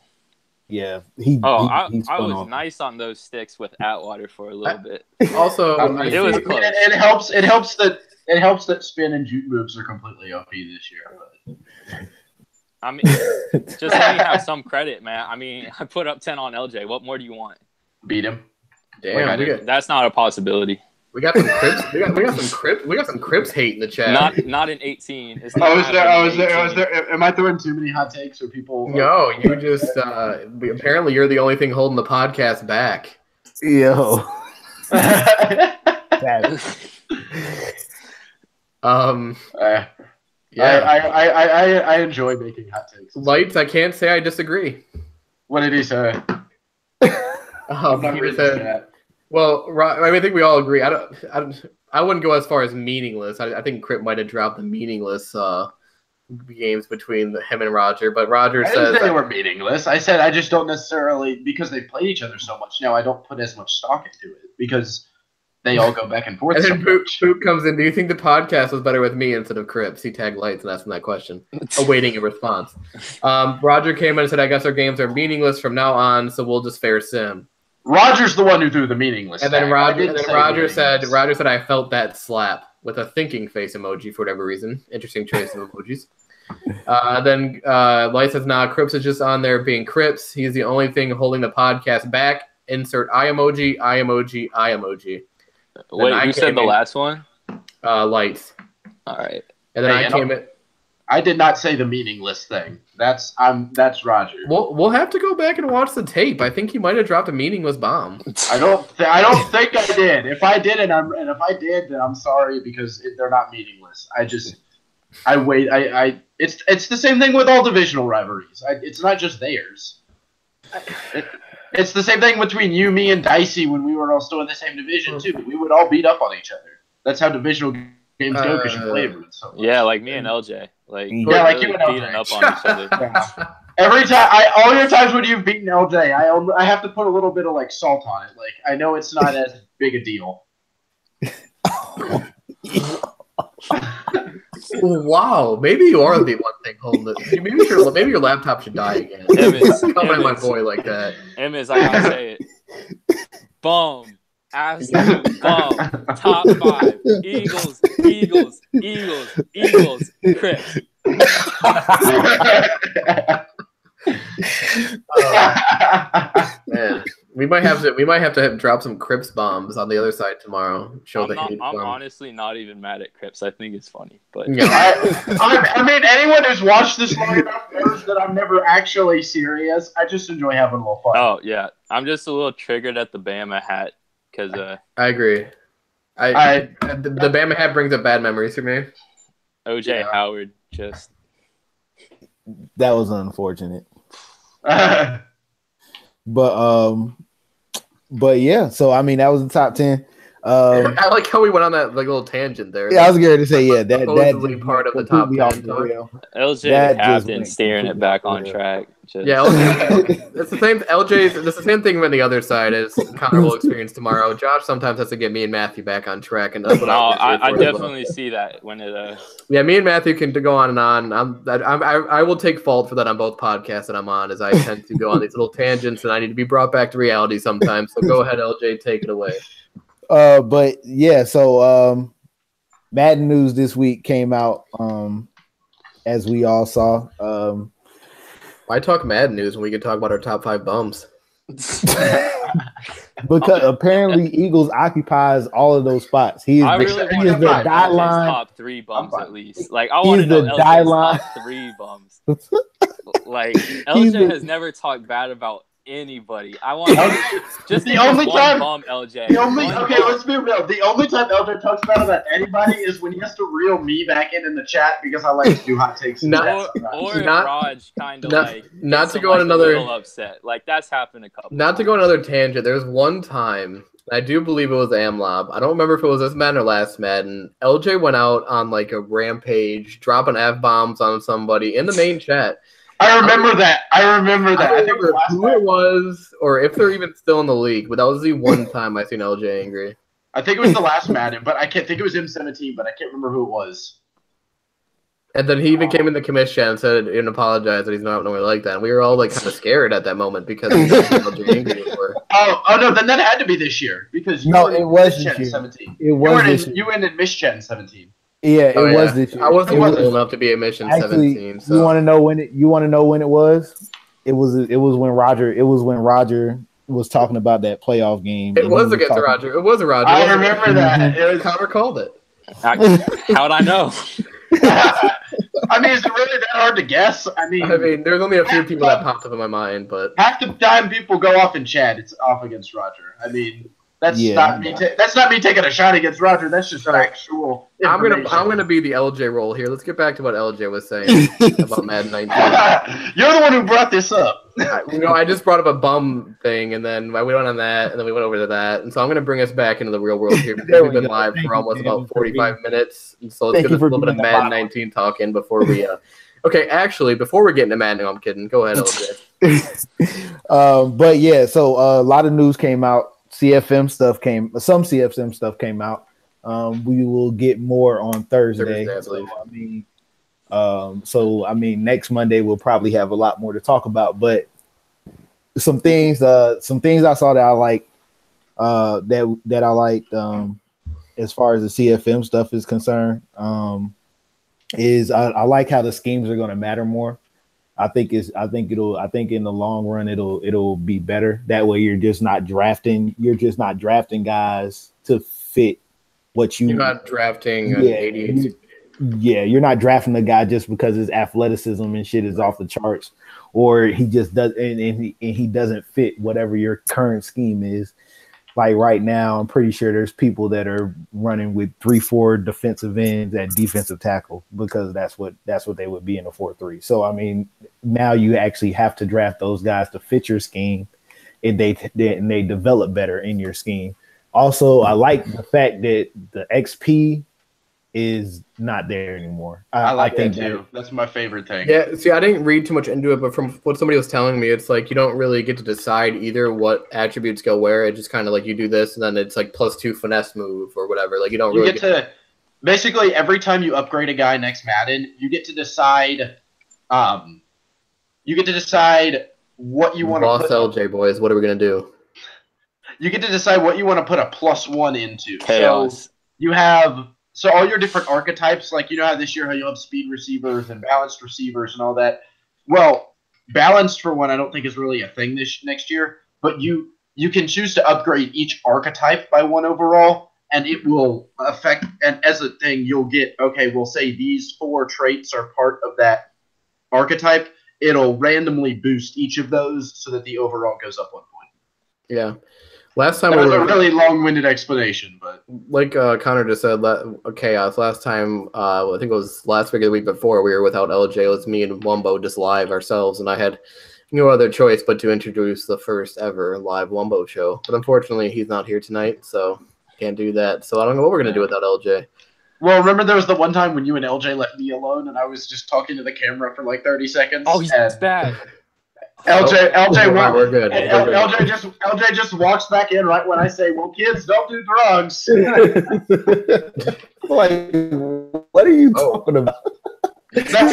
Yeah, I was nice on those sticks with Atwater for a little bit. Also, it was close. It helps that spin and juke moves are completely OP this year. But. I mean, just let me have some credit, man. I mean, I put up 10 on LJ. What more do you want? Beat him. Damn, that's not a possibility. We got some Crips. We got some Crips hate in the chat. Not in 18. I was there. Am I throwing too many hot takes or people? No, you just apparently you're the only thing holding the podcast back. Yo. Yeah. I enjoy making hot takes. Lights, I can't say I disagree. What did he say? He said, well, I think we all agree. I wouldn't go as far as meaningless. I think Crip might have dropped the meaningless games between him and Roger, but Roger says they were meaningless. I said I just don't necessarily, because they played each other so much now, I don't put as much stock into it because they all go back and forth. And then Poop comes in. Do you think the podcast was better with me instead of Crips? He tagged Lights and asked him that question, awaiting a response. Roger came in and said, I guess our games are meaningless from now on, so we'll just fair sim. Roger's the one who threw the meaningless. And then Roger said, I felt that slap with a thinking face emoji for whatever reason. Interesting choice of emojis. Then Light says, nah, Crips is just on there being Crips. He's the only thing holding the podcast back. Insert eye emoji, eye emoji, eye emoji. Wait, who said the last one? Lights. All right. And then I came in. I did not say the meaningless thing. That's Roger. We'll have to go back and watch the tape. I think he might have dropped a meaningless bomb. I don't think I did. If I did, then I'm sorry because they're not meaningless. It's the same thing with all divisional rivalries. It's not just theirs. It's the same thing between you, me, and Dicey when we were all still in the same division too. We would all beat up on each other. That's how divisional games go because you play everyone so much. Yeah, like me and LJ. Like like you and beating LJ. up on each other. Every time, all your times when you've beaten LJ, I have to put a little bit of like salt on it. Like I know it's not as big a deal. Wow, maybe you are the one thing holding it. Maybe your laptop should die again. Coming at my boy like that. Emmys, I gotta say it. Boom. Absolute bomb. Top 5. Eagles, Crips. Man, we might have to drop some Crips bombs on the other side tomorrow. I'm honestly not even mad at Crips. I think it's funny, but yeah. I mean, anyone who's watched this long enough knows that I'm never actually serious. I just enjoy having a little fun. Oh yeah, I'm just a little triggered at the Bama hat because I agree. The Bama hat brings up bad memories for me. OJ Howard just that was unfortunate. But yeah, so I mean that was the top 10. I like how we went on that like little tangent there. Yeah, I was going to say that part of the top 10. LJ the captain steering it back on track. Yeah, it's the same. It's the same thing when the other side is Connor will experience tomorrow. Josh sometimes has to get me and Matthew back on track, and that's what I definitely see that when it. Yeah, me and Matthew can go on and on. I will take fault for that on both podcasts that I'm on, as I tend to go on these little tangents, and I need to be brought back to reality sometimes. So go ahead, LJ, take it away. But yeah, so Madden news this week came out, as we all saw. Why talk Madden news when we can talk about our top 5 bums? Because apparently Eagles occupies all of those spots. He is the die line. Top 3 bums at least. Like I want to know LJ's top 3 bums. Like LJ has never talked bad about anybody. I want just the only time bum LJ. Let's be real. The only time LJ talks about anybody is when he has to reel me back in the chat because I like to do hot takes. Or Raj kind of like not to go on another upset. Like that's happened a couple. Not to go on another tangent. There's one time I do believe it was AMLoB. I don't remember if it was this Madden or last Madden. LJ went out on like a rampage, dropping F-bombs on somebody in the main chat. I remember that. I don't remember who it was or if they're even still in the league, but that was the one time I seen LJ angry. I think it was the last Madden, but I can't think it was M17, but I can't remember who it was. And then he even came in the commish chat and said and apologized that he's not normally like that. And we were all like kind of scared at that moment because we knew LJ angry before. Oh no, then that had to be this year because it was this year. 17. It was this year. You went in Miss Chat in 17. Yeah, it was this year. I wasn't old enough to be a mission 17. So. You want to know when it was? It was when Roger was talking about that playoff game. It was against Roger. It was a Roger. I remember that. Connor called it. How'd I know? I mean, is it really that hard to guess? I mean, there's only a few people that popped up in my mind, but half the time people go off in chat, it's off against Roger. I mean. That's not me taking a shot against Roger. That's just actual. I'm gonna be the LJ role here. Let's get back to what LJ was saying about Madden 19. You're the one who brought this up. I just brought up a bum thing, and then we went on that, and then we went over to that, and so I'm gonna bring us back into the real world here because we've been live for almost about 45 minutes, and so let's get a little bit of Madden 19 talk in before we. Okay, actually, before we get into Madden, no, I'm kidding. Go ahead, LJ. But yeah, so a lot of news came out. Some CFM stuff came out. We will get more on Thursday. I mean, next Monday we'll probably have a lot more to talk about. But some things I saw that I like, that I liked, as far as the CFM stuff is concerned, is I like how the schemes are going to matter more. I think in the long run it'll be better. That way you're just not drafting guys to fit what you. You're not drafting an 88. Yeah, you're not drafting the guy just because his athleticism and shit is off the charts, or he just does and he doesn't fit whatever your current scheme is. Like right now, I'm pretty sure there's people that are running with 3-4 defensive ends at defensive tackle because that's what they would be in a 4-3. So I mean, now you actually have to draft those guys to fit your scheme, and they develop better in your scheme. Also, I like the fact that the XP is not there anymore. I think that too. That's my favorite thing. Yeah, see, I didn't read too much into it, but from what somebody was telling me, it's like you don't really get to decide either what attributes go where. It just kind of like you do this, and then it's like +2 finesse move or whatever. Like you don't really get to basically every time you upgrade a guy next Madden, you get to decide. You get to decide what you want to put. Lost LJ boys. What are we gonna do? You get to decide what you want to put a +1 into. Chaos. So you have. So all your different archetypes, like you know how this year how you'll have speed receivers and balanced receivers and all that. Well, balanced for one, I don't think is really a thing next year. But you can choose to upgrade each archetype by 1 overall, and it will affect. And as a thing, you'll get we'll say these 4 traits are part of that archetype. It'll randomly boost each of those so that the overall goes up 1 point. Yeah. Last time that was a really long-winded explanation, but like Connor just said, chaos. Last time, I think it was last week or the week before, we were without LJ. It was me and Wumbo just live ourselves, and I had no other choice but to introduce the first ever live Wumbo show. But unfortunately, he's not here tonight, so can't do that. So I don't know what we're gonna do without LJ. Well, remember there was the one time when you and LJ left me alone, and I was just talking to the camera for like 30 seconds. Oh, he's bad. We're good. LJ just walks back in right when I say, "Well, kids, don't do drugs." Like, what are you talking about? That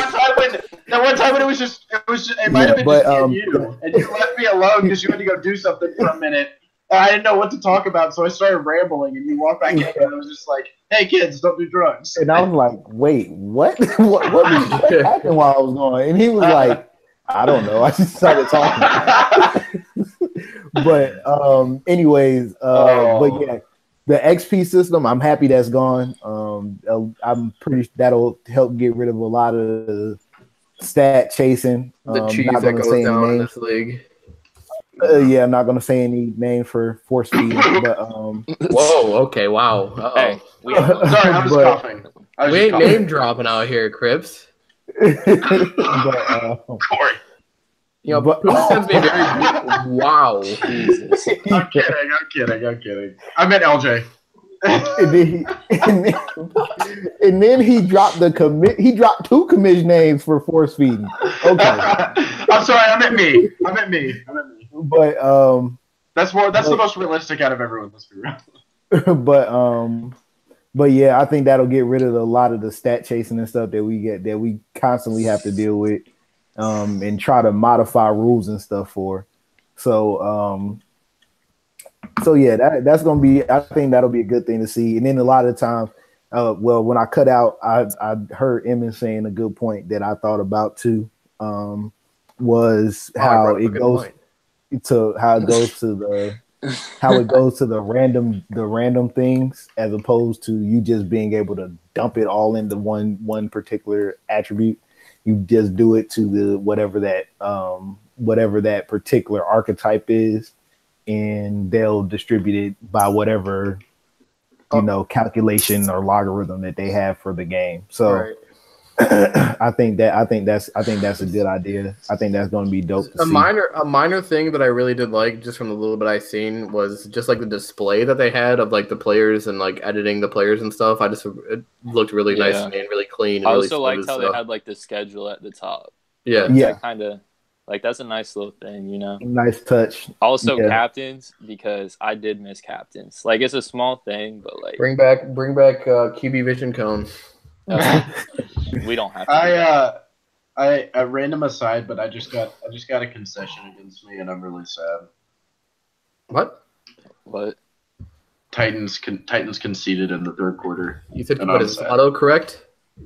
one time when it might have been just you, and you left me alone because you had to go do something for a minute. And I didn't know what to talk about, so I started rambling, and you walked back in, and I was just like, "Hey, kids, don't do drugs." And I was like, "Wait, what? what happened while I was going?" And he was like, I don't know. I just started talking. But anyways, but yeah, the XP system, I'm happy that's gone. I'm pretty that'll help get rid of a lot of the stat chasing. The cheese that goes down in this league. Yeah, I'm not gonna say any name for force feeding, but whoa, okay, wow. Hey, sorry, I was coughing. We ain't name dropping out here, Crips. Corey. You know, but wow. Jesus. I'm kidding. I meant LJ. and then he dropped he dropped 2 commission names for force feeding. Okay. I'm sorry, I meant me. But that's the most realistic out of everyone. Let's be real. But yeah, I think that'll get rid of a lot of the stat chasing and stuff that we constantly have to deal with, and try to modify rules and stuff for. So yeah, that's gonna be. I think that'll be a good thing to see. And then a lot of the time, when I cut out, I heard Emmett saying a good point that I thought about too. Was how it goes to the random things as opposed to you just being able to dump it all into one particular attribute. You just do it to the whatever that particular archetype is, and they'll distribute it by whatever calculation or logarithm that they have for the game. So right. I think that's a good idea. I think that's going to be dope. A minor thing that I really did like, just from the little bit I seen, was just like the display that they had of like the players and like editing the players and stuff. It looked really nice to me and really clean. And I also liked how they had like the schedule at the top. Yeah. Kind of like that's a nice little thing, Nice touch. Also, captains, because I did miss captains. Like it's a small thing, but like bring back QB vision cone. We don't have to. I random aside, but I just got a concession against me, and I'm really sad. What? Titans conceded in the third quarter. You said, but it's autocorrect?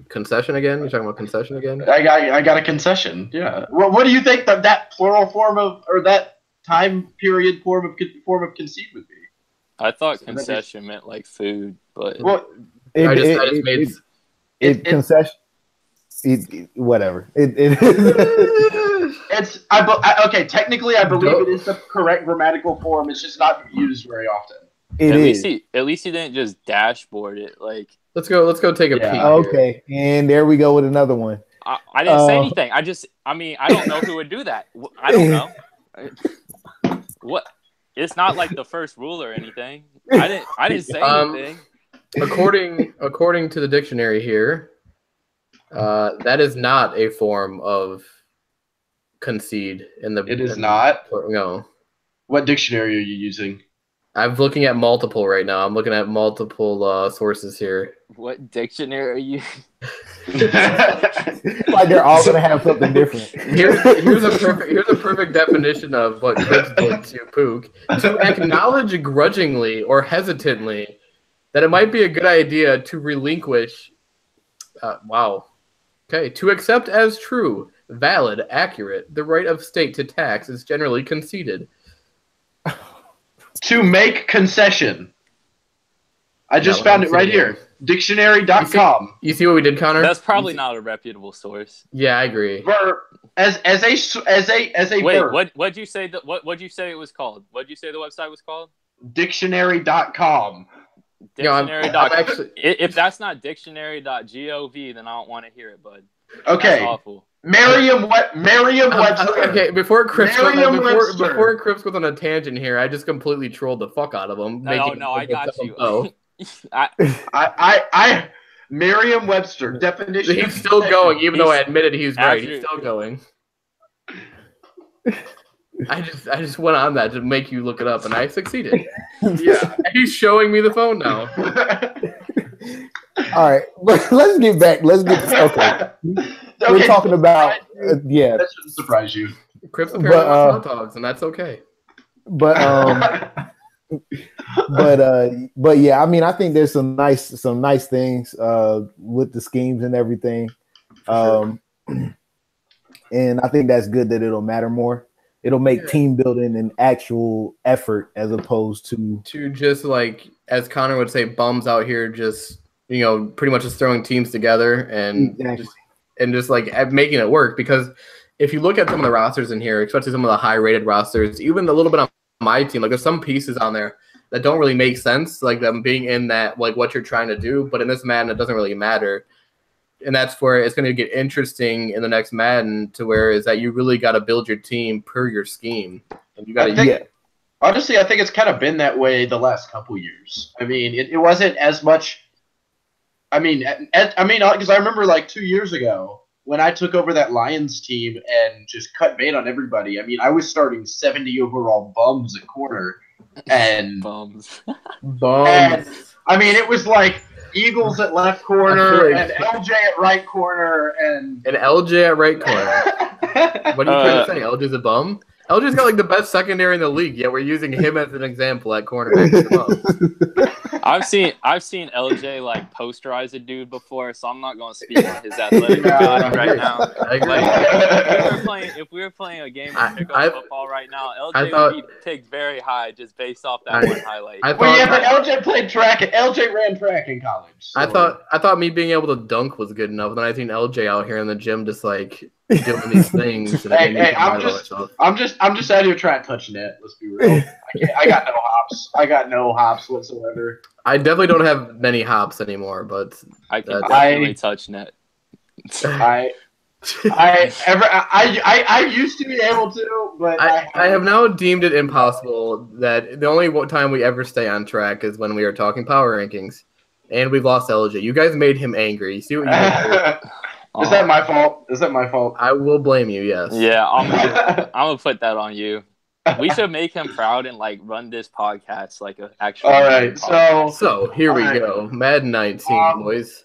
Concession again? You're talking about concession again? I got a concession. Yeah. What do you think that plural form of, or that time period form of concede would be? I thought concession meant like food, but concession. Whatever. Okay. Technically, I believe it is the correct grammatical form. It's just not used very often. At least he didn't just dashboard it. Like, let's go take a peek. Okay, and there we go with another one. I didn't say anything. I don't know who would do that. I don't know. What? It's not like the first rule or anything. I didn't say anything. According to the dictionary here, that is not a form of concede in the. It is not. No. What dictionary are you using? I'm looking at multiple right now. I'm looking at multiple sources here. What dictionary are you? Like they're all gonna have something different. Here's a perfect definition of what Chris did to Pook. To acknowledge grudgingly or hesitantly that it might be a good idea to relinquish. To accept as true, valid, accurate, the right of state to tax is generally conceded. To make concession. I just found it right here. Dictionary.com. You see what we did, Connor? That's probably not a reputable source. Yeah, I agree. As a Wait, verb. what'd you say what'd you say it was called? What'd you say the website was called? Dictionary.com. Dictionary.com. Actually... If that's not dictionary.gov, then I don't want to hear it, bud. Okay. That's awful. Merriam-Webster. Okay, before Crips goes on a tangent here, I just completely trolled the fuck out of him. No, I got you. Merriam-Webster definition. He's still going, even though I admitted he's right. He's still going. I just went on that to make you look it up, and I succeeded. Yeah, he's showing me the phone now. All right, let's get back. Okay. We're talking about that shouldn't surprise you. Crips apparently hot dogs, and that's okay. But yeah, I mean, I think there's some nice things with the schemes and everything, and I think that's good that it'll matter more. It'll make team building an actual effort as opposed to just like, as Connor would say, bums out here just pretty much just throwing teams together and just like making it work. Because if you look at some of the rosters in here, especially some of the high-rated rosters, even a little bit on my team, like there's some pieces on there that don't really make sense, like them being in that, like what you're trying to do. But in this Madden, it doesn't really matter. And that's where it's going to get interesting in the next Madden, to where is that you really got to build your team per your scheme. And you got to honestly, I think it's kind of been that way the last couple years. I mean, it wasn't as much. I mean, because I remember like 2 years ago when I took over that Lions team and just cut bait on everybody. I mean, I was starting 70 overall bums at corner and bums. And, I mean, it was like Eagles at left corner and LJ at right corner and LJ at right corner. What are you trying to say? LJ's a bum? LJ's got like the best secondary in the league, yet we're using him as an example at cornerback. I've seen LJ like posterize a dude before, so I'm not going to speak on his athletic ability right now. I agree. Like, if we were playing a game of pickup football right now, LJ would be picked very high just based off that one highlight. But LJ played track. LJ ran track in college. So. I thought me being able to dunk was good enough. Then I seen LJ out here in the gym just like doing these things. I'm just out here trying to touch net. Let's be real. I got no hops. I got no hops whatsoever. I definitely don't have many hops anymore, but I can definitely touch net. I used to be able to, but I have now deemed it impossible that the only time we ever stay on track is when we are talking power rankings, and we've lost LJ. You guys made him angry. You see what you did? Is that my fault? Is that my fault? I will blame you. Yes. Yeah, I'm gonna put that on you. We should make him proud and like run this podcast like an actual. All right, so here we go, Madden 19, boys.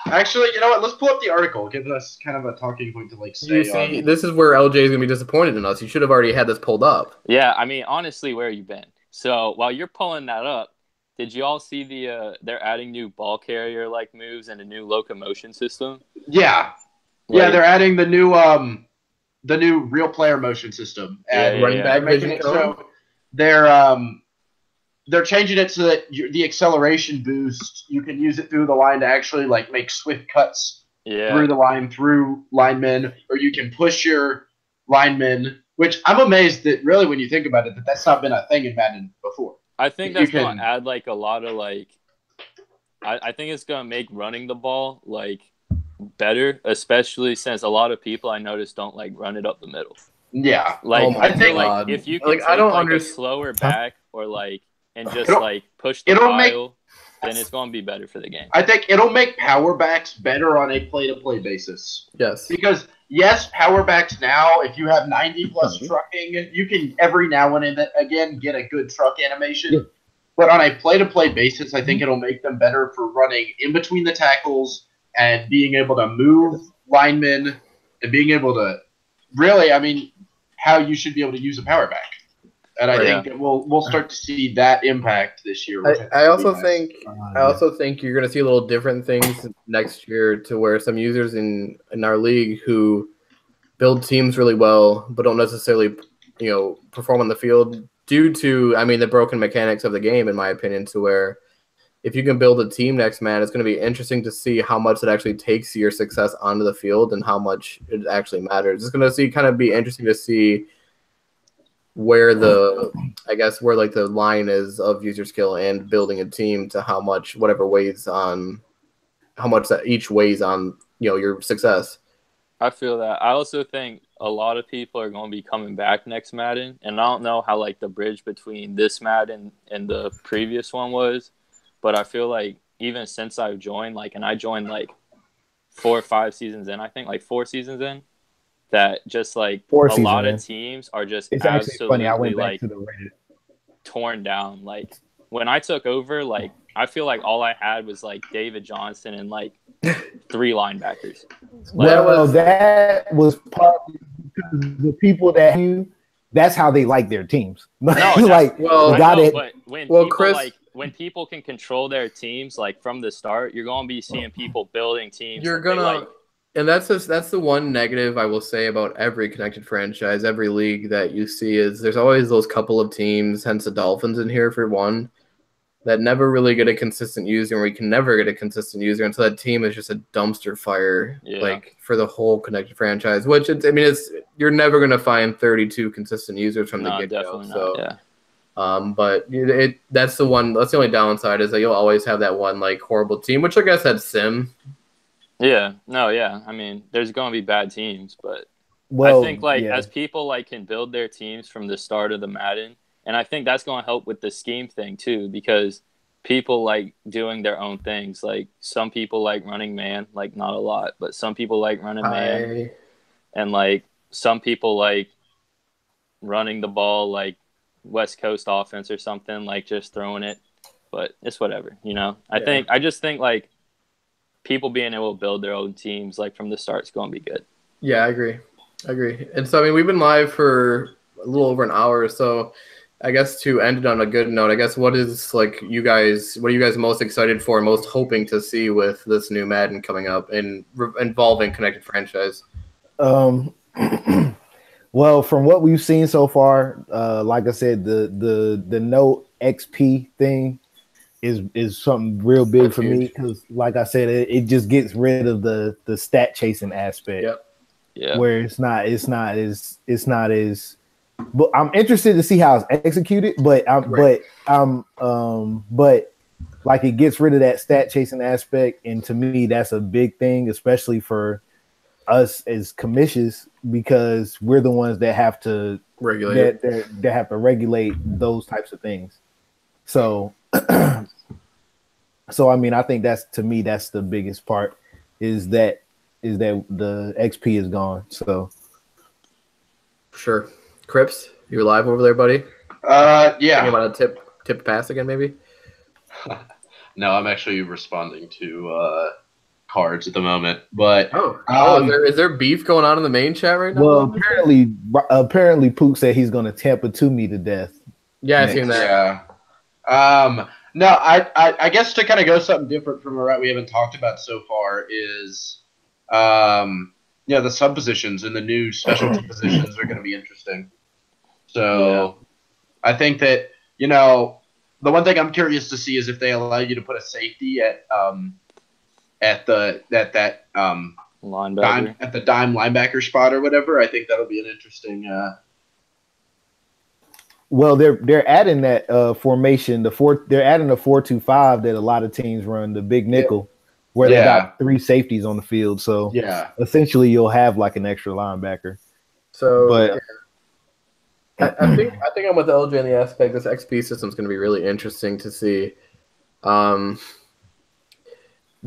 Actually, you know what? Let's pull up the article. Give us kind of a talking point to like say. You see, this is where LJ is gonna be disappointed in us. You should have already had this pulled up. Yeah, I mean, honestly, where you been? So while you're pulling that up, did you all see they're adding new ball carrier like moves and a new locomotion system? Yeah, they're adding the new real player motion system and running back making it so they're they're changing it so that the acceleration boost, you can use it through the line to actually like make swift cuts through the line, through linemen, or you can push your linemen, which I'm amazed that really when you think about it, that's not been a thing in Madden before. I think that's going to add like a lot of like I think it's going to make running the ball like better, especially since a lot of people I noticed don't like run it up the middle. Yeah. Like I think like if you can like, take I don't like a slower back or like and just like push the pile, then it's going to be better for the game. I think it'll make power backs better on a play-to-play basis. Yes. Because, yes, power backs now, if you have 90-plus trucking, you can every now and again get a good truck animation. Yeah. But on a play-to-play basis, I think it'll make them better for running in between the tackles and being able to move linemen and being able to really, I mean, how you should be able to use a power back. And I think that we'll start to see that impact this year. I also think you're going to see a little different things next year to where some users in our league who build teams really well but don't necessarily perform on the field due to the broken mechanics of the game, in my opinion, to where if you can build a team next man, it's going to be interesting to see how much it actually takes your success onto the field and how much it actually matters. It's going to be interesting to see where the line is of user skill and building a team to how much that each weighs on your success. I feel that. I also think a lot of people are going to be coming back next Madden, and I don't know how like the bridge between this Madden and the previous one was, but I feel like even since I've joined, and I joined 4 or 5 seasons in, I think 4 seasons in, that just a lot of teams are just absolutely torn down. When I took over, I feel like all I had was David Johnson and 3 linebackers. That was partly because the people that knew, that's how they like their teams. When people can control their teams from the start, you're going to be seeing people building teams. And that's the one negative I will say about every connected franchise, every league that you see is there's always those couple of teams, hence the Dolphins in here for one, that never really get a consistent user, and we can never get a consistent user until that team is just a dumpster fire, for the whole connected franchise. Which you're never going to find 32 consistent users from the get-go. But that's the only downside is that you'll always have that one horrible team, which I guess had Sim. Yeah, no, yeah. There's going to be bad teams, but I think as people can build their teams from the start of the Madden, and I think that's going to help with the scheme thing too, because people like doing their own things. Some people like running man, not a lot, but some people like running man, and some people like running the ball, West Coast offense or something, just throwing it. But it's whatever, I just think people being able to build their own teams from the start is going to be good. Yeah, I agree. And so we've been live for a little over an hour, so I guess to end it on a good note, I guess what are you guys most excited for, most hoping to see with this new Madden coming up and involving connected franchise? Well, from what we've seen so far, like I said, the no XP thing is something real big for me, because like I said, it just gets rid of the stat chasing aspect. Yep. Yeah. Where it's not as but I'm interested to see how it's executed, but it gets rid of that stat chasing aspect, and to me that's a big thing, especially for us as commissions, because we're the ones that have to regulate those types of things. So I think that's the biggest part is that the XP is gone. So sure. Crips, you're live over there, buddy? Yeah. You want to tip pass again, maybe? No, I'm actually responding to cards at the moment. But is there beef going on in the main chat right now? Well, apparently Pook said he's going to Tampa to me to death. Yeah, I've seen that. Yeah. No, I guess to kind of go something different from what we haven't talked about so far is the sub positions and the new specialty positions are going to be interesting. So I think that, The one thing I'm curious to see is if they allow you to put a safety at Linebacker. at the dime linebacker spot or whatever. I think that'll be an interesting. Well, they're adding that formation. They're adding the 4-2-5 that a lot of teams run, the big nickel, where they got 3 safeties on the field. So essentially, you'll have like an extra linebacker. So, but I think I'm with LJ in the aspect this XP system is going to be really interesting to see.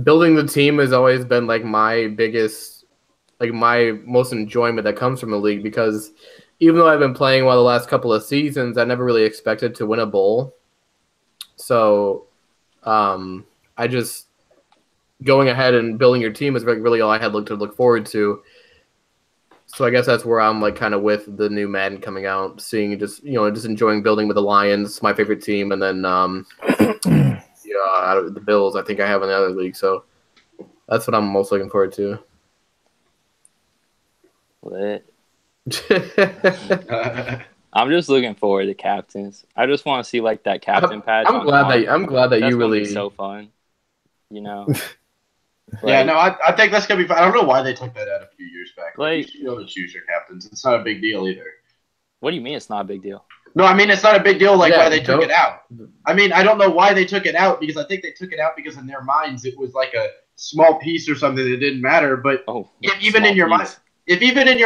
Building the team has always been like my biggest, like my most enjoyment that comes from the league, because even though I've been playing well the last couple of seasons, I never really expected to win a bowl. So, I just going ahead and building your team is really all I had to look forward to. So I guess that's where I'm like kind of with the new Madden coming out, seeing just enjoying building with the Lions, my favorite team, and then out of the Bills, I think I have in the other league. So that's what I'm most looking forward to. Lit. I'm just looking forward to captains. I just want to see like that captain patch. I'm glad that you really so fun. Yeah, no, I think that's gonna be fun. I don't know why they took that out a few years back. Like, you should be able to choose your captains. It's not a big deal either. What do you mean it's not a big deal? No, I mean it's not a big deal. Why they took it out. I mean, I don't know why they took it out, because I think they took it out because in their minds it was like a small piece or something that didn't matter. But if even in your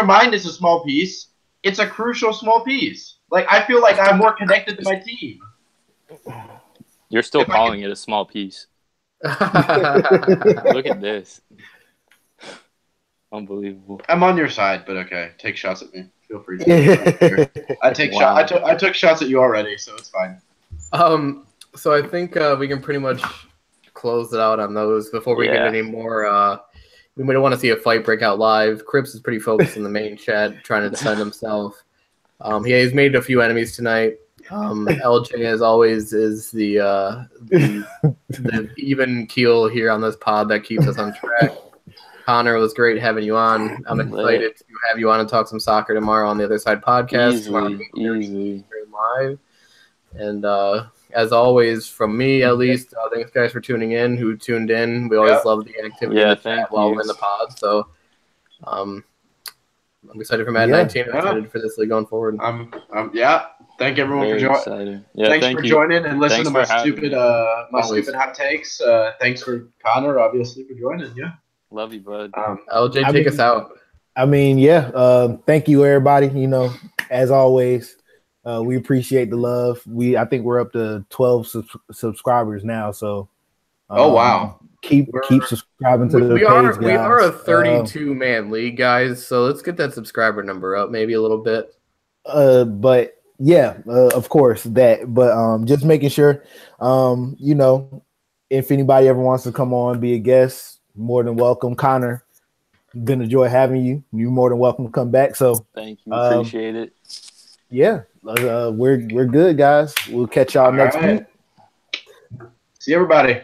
mind it's a small piece, it's a crucial small piece. Like, I feel like I'm more connected to my team. You're still calling it a small piece. Look at this. Unbelievable. I'm on your side, but okay. Take shots at me. Feel free to. I took shots at you already, so it's fine. So I think we can pretty much close it out on those before we get any more. We might want to see a fight break out live. Cripps is pretty focused in the main chat, trying to defend himself. He's made a few enemies tonight. LJ, as always, is the even keel here on this pod that keeps us on track. Connor, it was great having you on. I'm excited to have you on and talk some soccer tomorrow on the Other Side podcast. Easily. Live. And as always, from me at least, thanks guys for tuning in. Who tuned in? We always love the activity while we're in the pod. So I'm excited for Madden 19. I'm excited for this league going forward. Thank everyone for joining. Thanks for joining and listening to my stupid hot takes. Thanks for Connor, obviously, for joining. Yeah. Love you, bud. LJ, take us out. I mean, thank you, everybody. As always, we appreciate the love. I think we're up to 12 subscribers now. So, wow. Keep subscribing to the page, guys. We are a 32-man league, guys. So let's get that subscriber number up, maybe a little bit. But of course that. But just making sure, if anybody ever wants to come on, be a guest, more than welcome. Connor, been a joy having you. You're more than welcome to come back. So thank you, appreciate it. Yeah, we're good, guys. We'll catch y'all next week. See everybody.